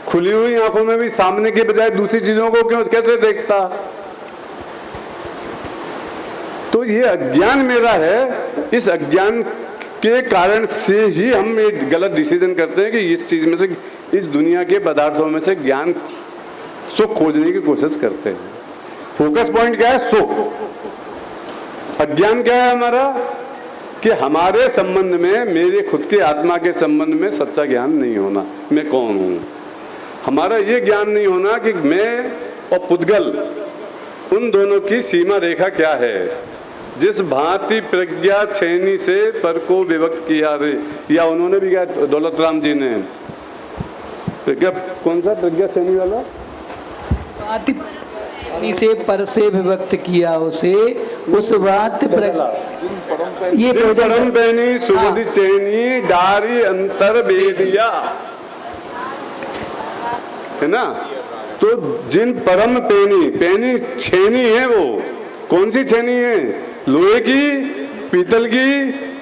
S17: खुली हुई आंखों में भी सामने के बजाय दूसरी चीजों को क्यों कैसे देखता। तो ये अज्ञान मेरा है, इस अज्ञान के कारण से ही हम एक गलत डिसीजन करते हैं कि इस चीज में से, इस दुनिया के पदार्थों में से ज्ञान सुख खोजने की कोशिश करते हैं। फोकस पॉइंट क्या है? सुख। अज्ञान क्या है हमारा? कि हमारे संबंध में, मेरे खुद के आत्मा के संबंध में सच्चा ज्ञान नहीं होना, मैं कौन हूं। हमारा ये ज्ञान नहीं होना कि मैं और पुद्गल, उन दोनों की सीमा रेखा क्या है। जिस भांति प्रज्ञा छेनी से पर को विभक्त किया रे, या उन्होंने भी क्या, दौलत राम जी ने प्रज्ञा, कौन सा प्रज्ञा छेनी वाला,
S14: से पर से विभक्त किया उसे, उस बात ये
S17: परम पैनी सुमति चैनी डारी अंतर बेदिया, है ना। तो जिन परम पैनी, पैनी छेनी है, वो कौन सी छेनी है? लोहे की, पीतल की,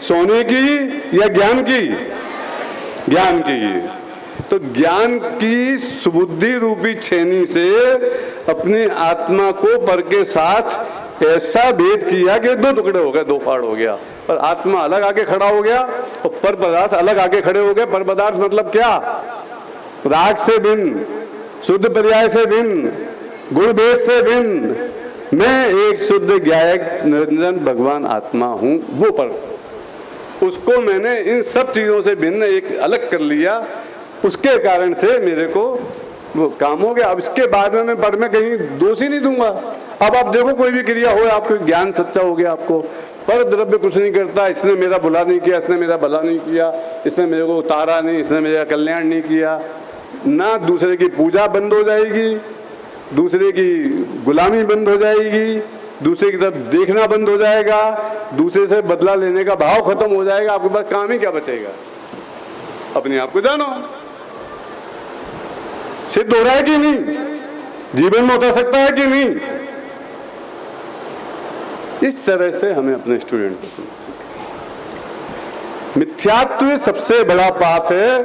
S17: सोने की या ज्ञान की? ज्ञान की। तो ज्ञान की सुबुद्धि रूपी छेनी से अपनी आत्मा को पर के साथ ऐसा भेद किया कि दो टुकड़े हो गए, दो फाड़ हो गया, और आत्मा अलग आके खड़ा हो गया और पर पदार्थ अलग आके खड़े हो गए। पर पदार्थ मतलब क्या? राग से भिन्न, शुद्ध पर्याय से भिन्न, गुण भेद से भिन्न, मैं एक शुद्ध ज्ञायक निरंजन भगवान आत्मा हूं, वो पर, उसको मैंने इन सब चीजों से भिन्न एक अलग कर लिया। उसके कारण से मेरे को वो काम हो गया। अब इसके बाद में मैं पर में कहीं दोष ही नहीं दूंगा। अब आप देखो, कोई भी क्रिया हो, आपको ज्ञान सच्चा हो गया, आपको पर द्रव्य कुछ नहीं करता, इसने मेरा बुरा नहीं किया, इसने मेरा भला नहीं किया, इसने मेरे को उतारा नहीं, इसने मेरा कल्याण नहीं किया ना। दूसरे की पूजा बंद हो जाएगी, दूसरे की गुलामी बंद हो जाएगी, दूसरे की तरफ देखना बंद हो जाएगा, दूसरे से बदला लेने का भाव खत्म हो जाएगा। आपके पास काम ही क्या बचेगा? अपने आप को जानो, सिद्ध हो रहा है कि नहीं, जीवन में उतर सकता है कि नहीं। इस तरह से हमें अपने स्टूडेंट को, मिथ्यात्व सबसे बड़ा पाप है,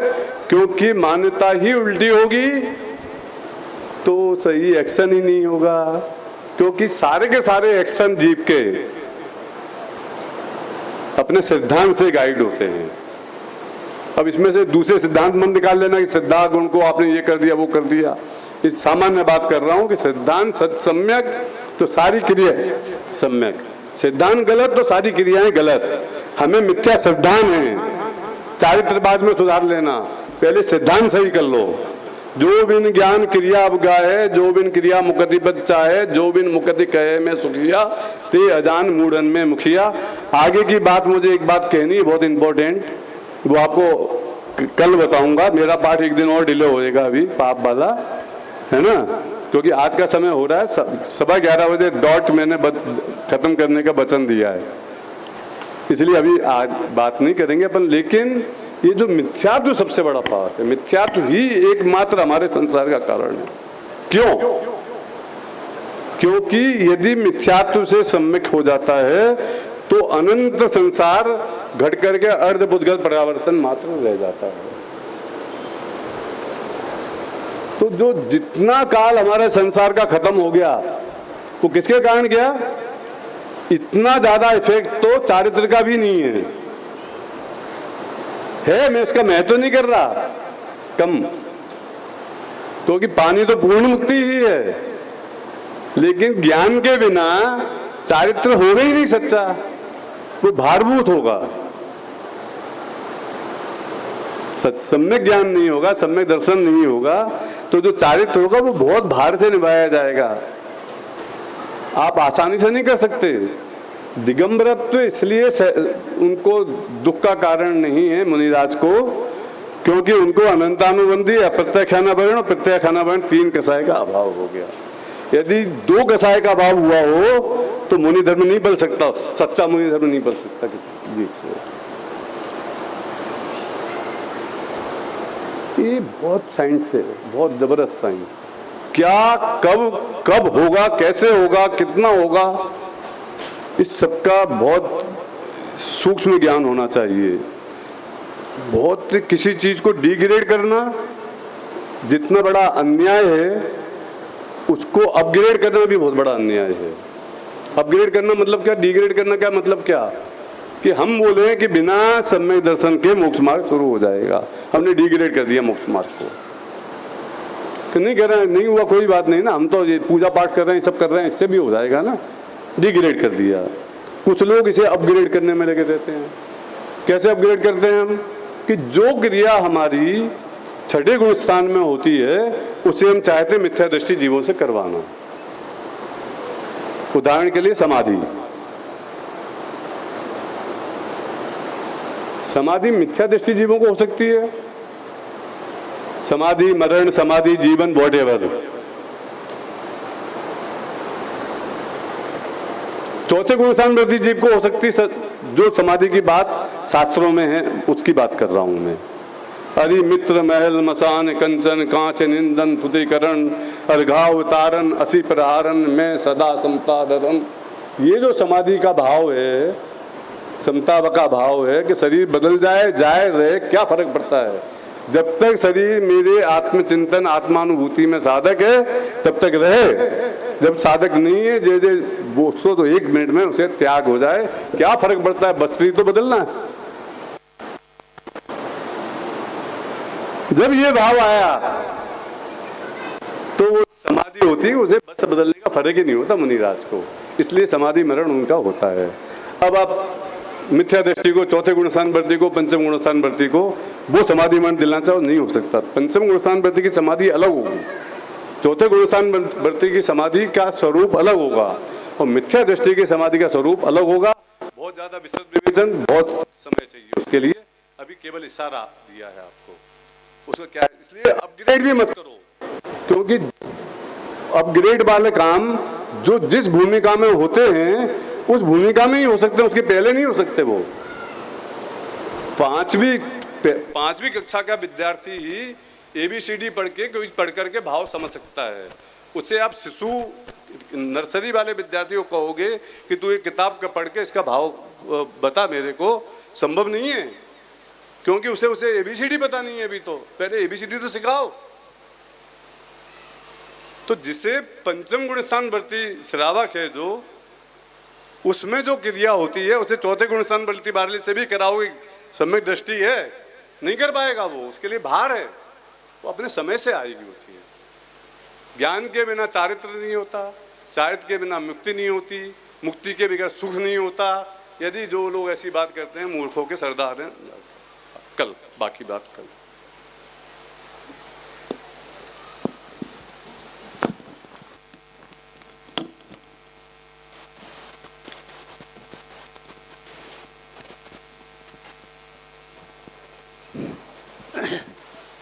S17: क्योंकि मान्यता ही उल्टी होगी तो सही एक्शन ही नहीं होगा। क्योंकि सारे के सारे एक्शन जीव के अपने सिद्धांत से गाइड होते हैं। अब इसमें से दूसरे सिद्धांत मन निकाल लेना कि सिद्धांत गुण को आपने ये कर दिया, वो कर दिया। इस सामान्य बात कर रहा हूं कि सिद्धांत सम्यक तो सारी क्रिया सम्यक, सिद्धांत गलत तो सारी क्रियाएं गलत। हमें मिथ्या सिद्धांत है, चारित्रवाद में सुधार लेना, पहले सिद्धांत सही कर लो। जो बिन ज्ञान क्रिया अवगाहे, जो बिन क्रिया मुकति पद चाहे, जो बिन मुकति कहे मैं सुखिया, ते अजान मूढ़न में मुखिया। आगे की बात मुझे एक बात कहनी है बहुत इंपॉर्टेंट, वो आपको कल बताऊंगा। मेरा पाठ एक दिन और डिले होएगा अभी, पाप वाला, है ना, क्योंकि आज का समय हो रहा है 11:15 बजे डॉट मैंने खत्म करने का वचन दिया है, इसलिए अभी आज बात नहीं करेंगे अपन। लेकिन ये जो मिथ्यात्व सबसे बड़ा पाप है, मिथ्यात्व ही एकमात्र हमारे संसार का कारण है। क्यों? क्योंकि यदि मिथ्यात्व से सम्यक हो जाता है तो अनंत संसार घट करके अर्धपुद्गल परावर्तन मात्र रह जाता है। तो जो जितना काल हमारे संसार का खत्म हो गया वो किसके कारण गया? इतना ज्यादा इफेक्ट तो चारित्र का भी नहीं है, मैं उसका महत्व नहीं कर रहा कम, क्योंकि पानी तो पूर्ण मुक्ति ही है, लेकिन ज्ञान के बिना चारित्र होगा ही नहीं सच्चा, वो भारभूत होगा। सम्यक ज्ञान नहीं होगा, सम्यक दर्शन नहीं होगा, तो जो चारित्र होगा वो बहुत भार से निभाया जाएगा। आप आसानी से नहीं कर सकते। दिगंबरत्व इसलिए उनको दुख का कारण नहीं है मुनिराज को, क्योंकि उनको अनंतानुबंधी, अप्रत्यक्षानावरण और प्रत्यक्षानावरण 3 कसाय का अभाव हो गया। यदि 2 कसाय का अभाव हुआ हो तो मुनि धर्म नहीं बल सकता, सच्चा मुनि धर्म नहीं बल सकता किसी जीव से। ये बहुत साइंस है, बहुत जबरदस्त साइंस। क्या कब होगा, कैसे होगा, कितना होगा, इस सबका बहुत सूक्ष्म ज्ञान होना चाहिए। बहुत किसी चीज को डिग्रेड करना जितना बड़ा अन्याय है, उसको अपग्रेड करना भी बहुत बड़ा अन्याय है। अपग्रेड करना मतलब क्या, डिग्रेड करना क्या मतलब क्या, कि हम बोले कि बिना सम्यक दर्शन के मोक्ष मार्ग शुरू हो जाएगा, हमने डिग्रेड कर दिया मोक्ष मार्ग को। तो नहीं कर रहे हैं, नहीं हुआ कोई बात नहीं ना, हम तो ये पूजा पाठ कर रहे हैं, सब कर रहे हैं, इससे भी हो जाएगा ना। डिग्रेड कर दिया। कुछ लोग इसे अपग्रेड करने में लगे रहते हैं। कैसे अपग्रेड करते हैं हम, कि जो क्रिया हमारी 6ठे गुण स्थान में होती है उसे हम चाहते हैं मिथ्या दृष्टि जीवों से करवाना। उदाहरण के लिए समाधि। समाधि मिथ्या दृष्टि जीवों को हो सकती है। समाधि, मरण, समाधि, जीवन, वॉटेवर। चौथे गुण स्थान वृद्धि जीव को हो सकती, जो समाधि की बात शास्त्रों में है उसकी बात कर रहा हूं मैं। अरि मित्र महल मसान कंचन कांच निंदन तुतिकरण अर्घाव तारन असी प्रहारन में सदा समता दरन। ये जो समाधि का भाव है, समता का भाव है कि शरीर बदल जाए रहे, क्या फर्क पड़ता है। जब तक शरीर मेरे आत्मचिंतन आत्मानुभूति में साधक है तब तक रहे। जब साधक नहीं है, जे उसको तो 1 मिनट में उसे त्याग हो जाए, क्या फर्क पड़ता है, बस शरीर तो बदलना है। जब ये भाव आया तो वो समाधि होती है, उसे बस बदलने का फर्क ही नहीं होता मुनिराज को, इसलिए समाधि मरण उनका होता है। अब आप मिथ्या दृष्टि को, चौथे गुण स्थान वृत्ति को, पंचम गुण स्थान वृत्ति को वो समाधि मरण दिलाना चाहो, नहीं हो सकता। पंचम गुण स्थान वृत्ति की समाधि अलग होगी, चौथे गुण स्थान वृत्ति की समाधि का स्वरूप अलग होगा, और मिथ्या दृष्टि की समाधि का स्वरूप अलग होगा। बहुत ज्यादा विस्तृत विवेचन, बहुत समय चाहिए उसके लिए। अभी केवल इशारा दिया है आपको, उसको क्या है, इसलिए अपग्रेड भी मत करो, क्योंकि अपग्रेड वाले काम जो जिस भूमिका में होते हैं उस भूमिका में ही हो सकते हैं, उसके पहले नहीं हो सकते। वो पांचवी कक्षा का विद्यार्थी ही ABCD पढ़ करके भाव समझ सकता है। उसे आप शिशु नर्सरी वाले विद्यार्थी को कहोगे कि तू एक किताब का पढ़ के इसका भाव बता मेरे को, संभव नहीं है, क्योंकि उसे ABCD पता नहीं है। अभी तो पहले ABCD तो सिखाओ। तो जिसे पंचम गुण स्थान वृत्ति श्रावक है, जो उसमें जो क्रिया होती है उसे चौथे गुण स्थान वृत्ति वाले से भी कराओगे, सम्यक दृष्टि है, नहीं कर पाएगा वो, उसके लिए भार है, वो अपने समय से आएगी वो चीज। ज्ञान के बिना चारित्र नहीं होता, चारित्र के बिना मुक्ति नहीं होती, मुक्ति के बगैर सुख नहीं होता। यदि जो लोग ऐसी बात करते हैं मूर्खों के सरदार हैं। कल बाकी बात कल।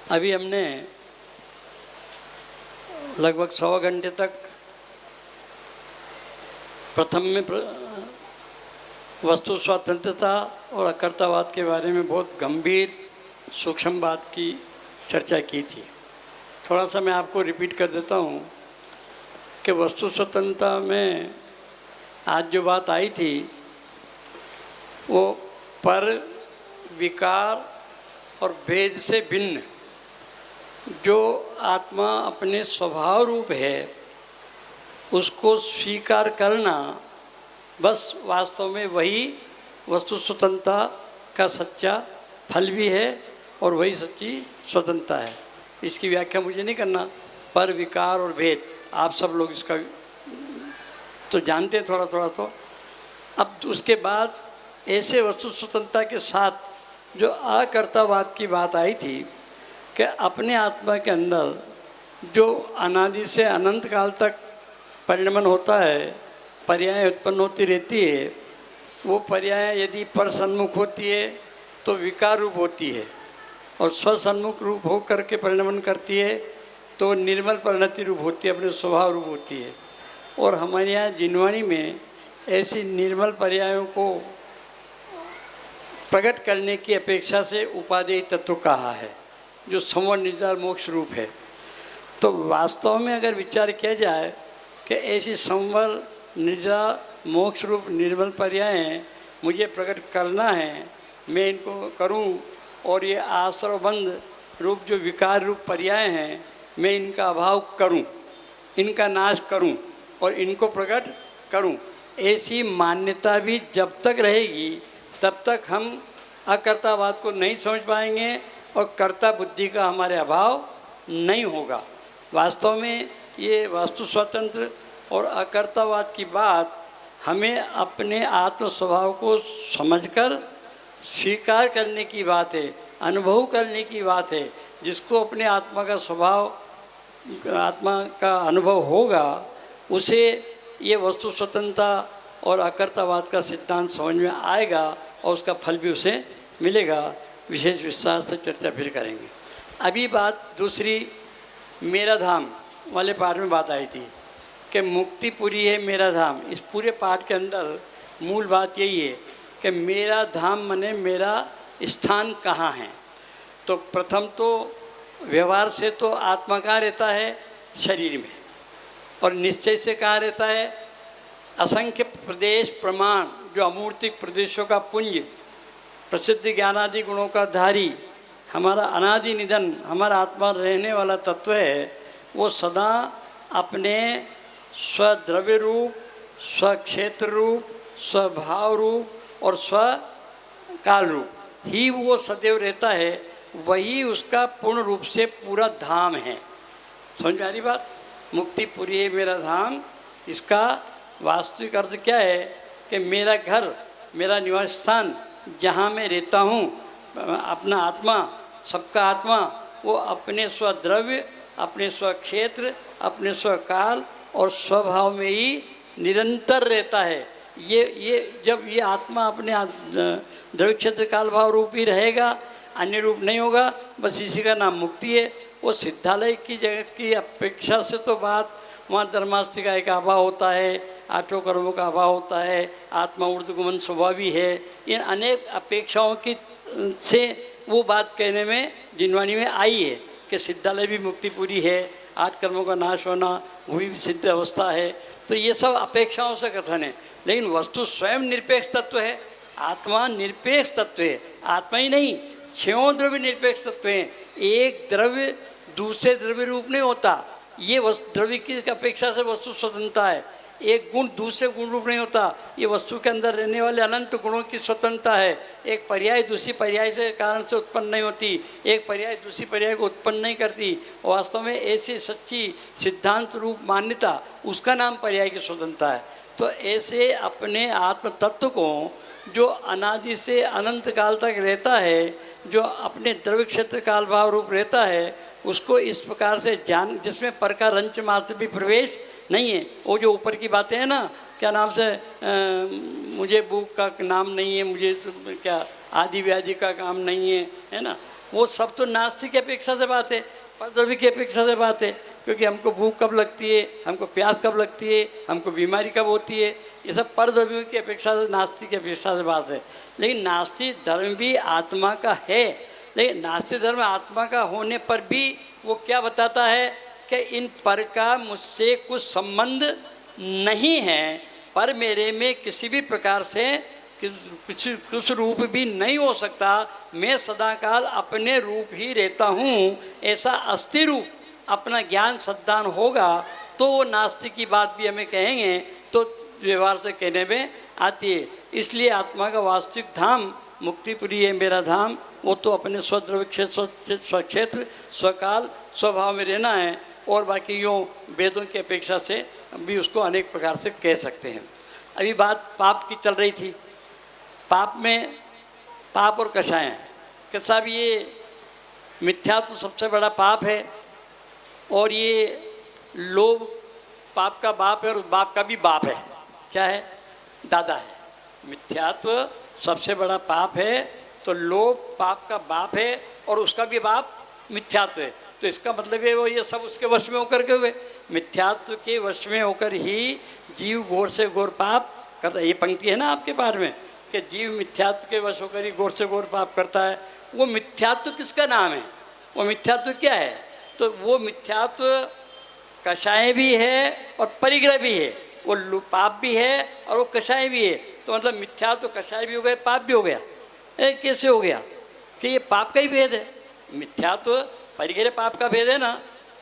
S5: अभी हमने लगभग 100 घंटे तक प्रथम में वस्तु स्वतंत्रता और अकर्तावाद के बारे में बहुत गंभीर सूक्ष्म बात की चर्चा की थी। थोड़ा सा मैं आपको रिपीट कर देता हूँ कि वस्तु स्वतंत्रता में आज जो बात आई थी वो पर, विकार और भेद से भिन्न जो आत्मा अपने स्वभाव रूप है उसको स्वीकार करना, बस वास्तव में वही वस्तु स्वतंत्रता का सच्चा फल भी है और वही सच्ची स्वतंत्रता है। इसकी व्याख्या मुझे नहीं करना, पर विकार और भेद, आप सब लोग इसका तो जानते हैं थोड़ा थोड़ा। तो अब उसके बाद ऐसे वस्तु स्वतंत्रता के साथ जो अकर्तावाद की बात आई थी कि अपने आत्मा के अंदर जो अनादि से अनंत काल तक परिणमन होता है, पर्याय उत्पन्न होती रहती है, वो पर्याय यदि पर सन्मुख होती है तो विकार रूप होती है, और स्वसन्मुख रूप हो करके परिणमन करती है तो निर्मल परिणति रूप होती है, अपने स्वभाव रूप होती है। और हमारे यहाँ जिनवाणी में ऐसी निर्मल पर्यायों को प्रकट करने की अपेक्षा से उपादेय तत्व कहा है, जो संवर निर्धार मोक्ष रूप है। तो वास्तव में अगर विचार किया जाए कि ऐसी संवर निर्धार मोक्ष रूप निर्मल पर्याय मुझे प्रकट करना है, मैं इनको करूं, और ये आश्रवबंध रूप जो विकार रूप पर्याय हैं मैं इनका अभाव करूं, इनका नाश करूं और इनको प्रकट करूं, ऐसी मान्यता भी जब तक रहेगी तब तक हम अकर्तावाद को नहीं समझ पाएंगे और कर्ता बुद्धि का हमारे अभाव नहीं होगा। वास्तव में ये वास्तु स्वतंत्र और अकर्तावाद की बात हमें अपने आत्म स्वभाव को समझकर स्वीकार करने की बात है, अनुभव करने की बात है। जिसको अपने आत्मा का स्वभाव, आत्मा का अनुभव होगा, उसे ये वस्तु स्वतंत्रता और अकर्तावाद का सिद्धांत समझ में आएगा और उसका फल भी उसे मिलेगा। विशेष विस्तार से चर्चा फिर करेंगे। अभी बात दूसरी मेरा धाम वाले पाठ में बात आई थी कि मुक्तिपुरी है मेरा धाम। इस पूरे पाठ के अंदर मूल बात यही है कि मेरा धाम माने मेरा स्थान कहाँ है। तो प्रथम तो व्यवहार से तो आत्मा कहाँ रहता है, शरीर में, और निश्चय से कहाँ रहता है, असंख्य प्रदेश प्रमाण जो अमूर्तिक प्रदेशों का पुंज, प्रसिद्ध ज्ञानादि गुणों का धारी, हमारा अनादि निधन, हमारा आत्मा रहने वाला तत्व है, वो सदा अपने स्वद्रव्य रूप, स्वक्षेत्र रूप, स्वभाव रूप और स्वकाल रूप ही वो सदैव रहता है। वही उसका पूर्ण रूप से पूरा धाम है। समझ में आ रही बात? मुक्तिपुरी है मेरा धाम, इसका वास्तविक अर्थ क्या है कि मेरा घर, मेरा निवास स्थान, जहाँ मैं रहता हूँ, अपना आत्मा, सबका आत्मा, वो अपने स्वद्रव्य, अपने स्वक्षेत्र, अपने स्वकाल और स्वभाव में ही निरंतर रहता है। ये जब ये आत्मा अपने द्रव्य क्षेत्र काल भाव रूप ही रहेगा, अन्य रूप नहीं होगा, बस इसी का नाम मुक्ति है। वो सिद्धालय की जगत की अपेक्षा से तो बात, वहाँ धर्मास्तिका का अभाव होता है, आठों कर्मों का अभाव होता है, आत्मा ऊर्ध्वगमन स्वभावी है, इन अनेक अपेक्षाओं की से वो बात कहने में जिनवाणी में आई है कि सिद्धालय भी मुक्तिपुरी है, 8 कर्मों का नाश होना वो भी सिद्ध अवस्था है। तो ये सब अपेक्षाओं से कथन है, लेकिन वस्तु स्वयं निरपेक्ष तत्व है। आत्मा निरपेक्ष तत्व है, आत्मा ही नहीं, 6 द्रव्य निरपेक्ष तत्व हैं। एक द्रव्य दूसरे द्रव्य रूप नहीं होता, ये द्रव्य की अपेक्षा से वस्तु स्वतंत्रता है। एक गुण दूसरे गुण रूप नहीं होता, ये वस्तु के अंदर रहने वाले अनंत गुणों की स्वतंत्रता है। एक पर्याय दूसरी पर्याय से कारण से उत्पन्न नहीं होती, एक पर्याय दूसरी पर्याय को उत्पन्न नहीं करती। वास्तव में ऐसी सच्ची सिद्धांत रूप मान्यता, उसका नाम पर्याय की स्वतंत्रता है। तो ऐसे अपने आत्म तत्व को जो अनादि से अनंत काल तक रहता है, जो अपने द्रव्य क्षेत्र काल भाव रूप रहता है, उसको इस प्रकार से जान, जिसमें पर का रंच मात्र भी प्रवेश नहीं है। वो जो ऊपर की बातें हैं ना, क्या नाम से मुझे भूख का नाम नहीं है, मुझे तो क्या आदि व्याधि का काम नहीं है, है ना, वो सब तो नास्तिक की अपेक्षा से बात है, परद्रव्य की अपेक्षा से बात है। क्योंकि हमको भूख कब लगती है, हमको प्यास कब लगती है, हमको बीमारी कब होती है, ये सब परद्रव्यों की अपेक्षा से, नास्तिक की अपेक्षा से बात है। लेकिन नास्तिक धर्म भी आत्मा का है, लेकिन नास्तिक धर्म आत्मा का होने पर भी वो क्या बताता है कि इन पर का मुझसे कुछ संबंध नहीं है, पर मेरे में किसी भी प्रकार से कुछ रूप भी नहीं हो सकता, मैं सदाकाल अपने रूप ही रहता हूँ, ऐसा अस्थि रूप अपना ज्ञान सद्दान होगा तो वो नास्तिक की बात भी हमें कहेंगे तो व्यवहार से कहने में आती है। इसलिए आत्मा का वास्तविक धाम मुक्तिपुरी है मेरा धाम, वो तो अपने स्वद्रव्य क्षेत्र, स्वक्षेत्र, स्वकाल, स्वभाव में रहना है। और बाकी यूँ वेदों की अपेक्षा से भी उसको अनेक प्रकार से कह सकते हैं। अभी बात पाप की चल रही थी। पाप में पाप और कषाय हैं कि साहब ये मिथ्या तो सबसे बड़ा पाप है, और ये लोभ पाप का बाप है और बाप का भी बाप है। क्या है? दादा है। मिथ्यात्व सबसे बड़ा पाप है, तो लोभ पाप का बाप है और उसका भी बाप मिथ्यात्व है। तो इसका मतलब है वो ये सब उसके वश में होकर के हुए, मिथ्यात्व के वश में होकर ही जीव घोर से घोर पाप करता है। ये पंक्ति है ना आपके पाठ में कि जीव मिथ्यात्व के वश होकर ही घोर से घोर पाप करता है। वो मिथ्यात्व किसका नाम है? वो मिथ्यात्व क्या है? तो वो मिथ्यात्व कषाय भी है और परिग्रह भी है। वो पाप भी है और वो कषाय भी है। तो मतलब मिथ्यात्व कषाय भी हो गया, पाप भी हो गया। कैसे हो गया? कि ये पाप का ही भेद है। मिथ्यात्व परिग्रह पाप का भेद है ना।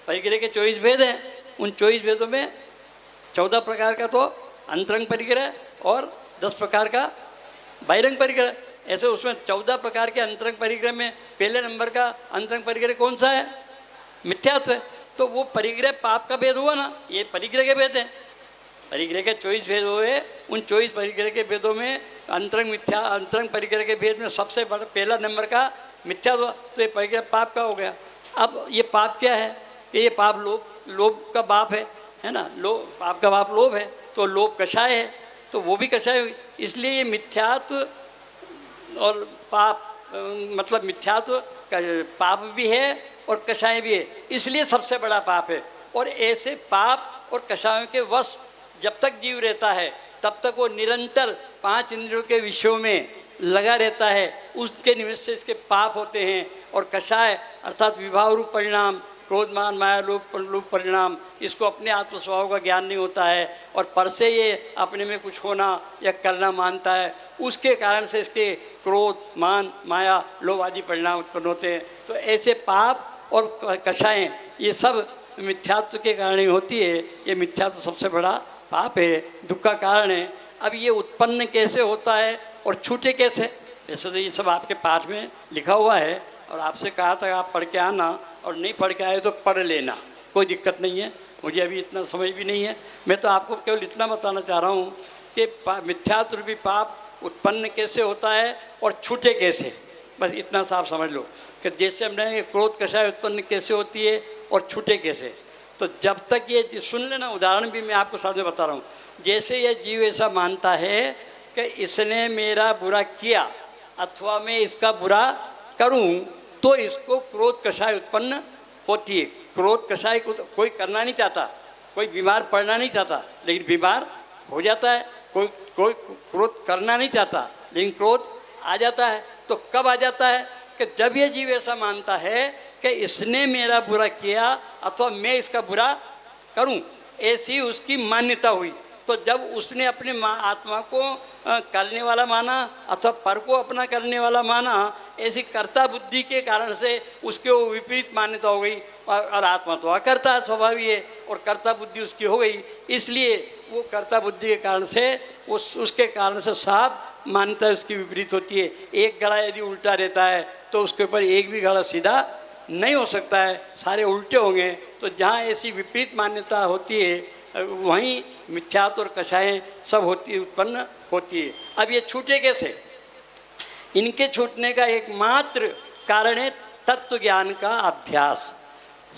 S5: परिग्रह के 24 भेद हैं। उन 24 भेदों में 14 प्रकार का तो अंतरंग परिग्रह और 10 प्रकार का बहिरंग परिग्रह। ऐसे उसमें 14 प्रकार के अंतरंग परिग्रह में पहले नंबर का अंतरंग परिग्रह कौन सा है? मिथ्यात्व है। तो वो परिग्रह पाप का भेद हुआ ना, ये परिग्रह के भेद हैं। परिग्रह के 24 भेद हुए। उन 24 परिग्रह के भेदों में अंतरंग परिग्रह के भेद में सबसे बड़ा पहला नंबर का मिथ्यात्व। तो ये परिग्रह पाप का हो गया। अब ये पाप क्या है? ये पाप लोभ का बाप है ना। पाप का बाप लोभ है, तो लोभ कषाय है, तो वो भी कषाय हुई। इसलिए ये मिथ्यात्व और पाप मतलब मिथ्यात्व पाप भी है और कषाय भी है, इसलिए सबसे बड़ा पाप है। और ऐसे पाप और कषायों के वश जब तक जीव रहता है तब तक वो निरंतर 5 इंद्रियों के विषयों में लगा रहता है। उसके निमित्त से इसके पाप होते हैं। और कषाय अर्थात विभाव रूप परिणाम, क्रोध मान माया रूप परिणाम, इसको अपने आत्म स्वभाव का ज्ञान नहीं होता है और पर से ये अपने में कुछ होना या करना मानता है। उसके कारण से इसके क्रोध मान माया लोभ आदि परिणाम उत्पन्न होते हैं। तो ऐसे पाप और कषायें ये सब मिथ्यात्व के कारण ही होती है। ये मिथ्यात्व सबसे बड़ा पाप है, दुख का कारण है। अब ये उत्पन्न कैसे होता है और छूटे कैसे? वैसे तो ये सब आपके पाठ में लिखा हुआ है और आपसे कहा था आप पढ़ के आना, और नहीं पढ़ के आए तो पढ़ लेना, कोई दिक्कत नहीं है। मुझे अभी इतना समझ भी नहीं है। मैं तो आपको केवल इतना बताना चाह रहा हूँ कि मिथ्यात्व रूपी पाप उत्पन्न कैसे होता है और छूटे कैसे, बस इतना सा आप समझ लो कि जैसे हमने क्रोध कषाय उत्पन्न कैसे होती है और छूटे कैसे। तो जब तक ये सुन लेना, उदाहरण भी मैं आपको सामने बता रहा हूँ। जैसे ये जीव ऐसा मानता है कि इसने मेरा बुरा किया अथवा मैं इसका बुरा करूं, तो इसको क्रोध कषाय उत्पन्न होती है। क्रोध कषाय को तो कोई करना नहीं चाहता, कोई बीमार पड़ना नहीं चाहता, लेकिन बीमार हो जाता है। कोई क्रोध करना नहीं चाहता, लेकिन क्रोध आ जाता है। तो कब आ जाता है? कि जब ये जीव ऐसा मानता है कि इसने मेरा बुरा किया अथवा मैं इसका बुरा करूं, ऐसी उसकी मान्यता हुई। तो जब उसने अपने आत्मा को करने वाला माना अथवा पर को अपना करने वाला माना, ऐसी कर्ता बुद्धि के कारण से उसके वो विपरीत मान्यता हो गई। और आत्मा तो अकर्ता स्वभावी है और कर्ता बुद्धि उसकी हो गई। इसलिए वो कर्ता बुद्धि के कारण से उसके कारण से साफ मान्यता उसकी विपरीत होती है। एक घड़ा यदि उल्टा रहता है तो उसके ऊपर एक भी घड़ा सीधा नहीं हो सकता है, सारे उल्टे होंगे। तो जहाँ ऐसी विपरीत मान्यता होती है वहीं मिथ्यात्व और कषायें सब उत्पन्न होती है। अब ये छूटे कैसे? इनके छूटने का एकमात्र कारण है तत्व ज्ञान का अभ्यास।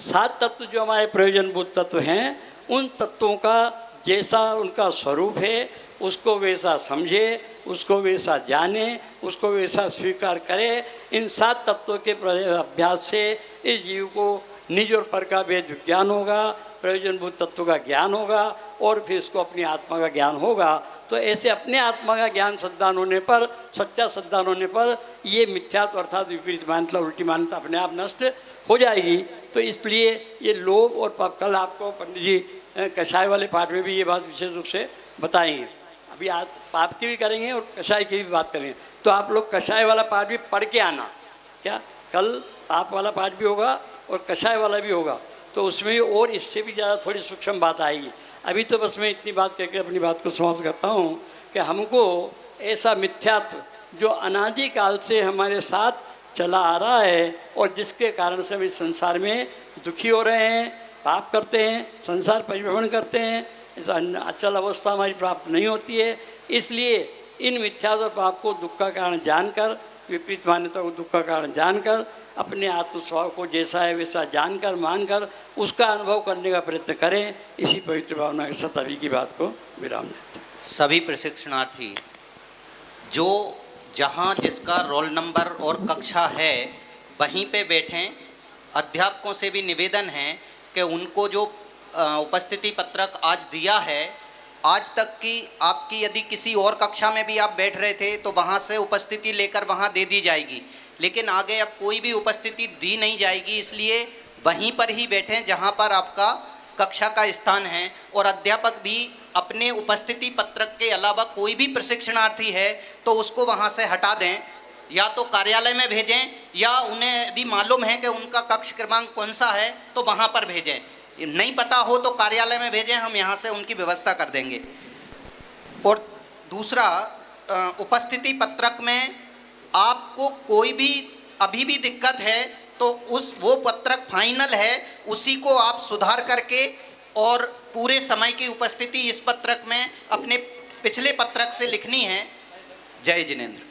S5: 7 तत्व जो हमारे प्रयोजनभूत तत्व हैं, उन तत्वों का जैसा उनका स्वरूप है उसको वैसा समझे, उसको वैसा जाने, उसको वैसा स्वीकार करे। इन 7 तत्वों के अभ्यास से इस जीव को निज और पर का भेद ज्ञान होगा, प्रयोजनभूत तत्व का ज्ञान होगा और फिर इसको अपनी आत्मा का ज्ञान होगा। तो ऐसे अपने आत्मा का ज्ञान सद्दान होने पर, सच्चा सद्दान होने पर ये मिथ्यात्व अर्थात विपरीत मान्यता, उल्टी मान्यता अपने आप नष्ट हो जाएगी। तो इसलिए ये लोभ और पाप, कल आपको पंडित जी कषाय वाले पाठ में भी ये बात विशेष रूप से बताएंगे। अभी आज पाप की भी करेंगे और कषाय की भी बात करेंगे। तो आप लोग कषाय वाला पाठ भी पढ़ के आना। क्या कल पाप वाला पाठ भी होगा और कषाय वाला भी होगा, तो उसमें और इससे भी ज़्यादा थोड़ी सूक्ष्म बात आएगी। अभी तो बस मैं इतनी बात कहकर अपनी बात को समाप्त करता हूँ कि हमको ऐसा मिथ्यात्व जो अनादिकाल से हमारे साथ चला आ रहा है और जिसके कारण से हम इस संसार में दुखी हो रहे हैं पाप करते हैं, संसार परिभ्रमण करते हैं, ऐसा अचल अवस्था हमारी प्राप्त नहीं होती है। इसलिए इन मिथ्यास और पाप को दुख का कारण जानकर, विपरीत मान्यता को दुख का कारण जानकर, अपने आत्म स्वभाव को जैसा है वैसा जानकर मानकर उसका अनुभव करने का प्रयत्न करें। इसी पवित्र भावना के साथ अभी की बात को विराम देते हैं।
S8: सभी प्रशिक्षणार्थी जो जहाँ जिसका रोल नंबर और कक्षा है वहीं पे बैठें। अध्यापकों से भी निवेदन है कि उनको जो उपस्थिति पत्रक आज दिया है, आज तक की आपकी यदि किसी और कक्षा में भी आप बैठ रहे थे तो वहाँ से उपस्थिति लेकर वहाँ दे दी जाएगी, लेकिन आगे अब कोई भी उपस्थिति दी नहीं जाएगी। इसलिए वहीं पर ही बैठें जहाँ पर आपका कक्षा का स्थान है। और अध्यापक भी अपने उपस्थिति पत्रक के अलावा कोई भी प्रशिक्षणार्थी है तो उसको वहाँ से हटा दें, या तो कार्यालय में भेजें, या उन्हें यदि मालूम है कि उनका कक्ष क्रमांक कौन सा है तो वहाँ पर भेजें। नहीं पता हो तो कार्यालय में भेजें, हम यहाँ से उनकी व्यवस्था कर देंगे। और दूसरा, उपस्थिति पत्रक में आपको कोई भी अभी भी दिक्कत है तो वो पत्रक फाइनल है, उसी को आप सुधार करके और पूरे समय की उपस्थिति इस पत्रक में अपने पिछले पत्रक से लिखनी है। जय जिनेंद्र।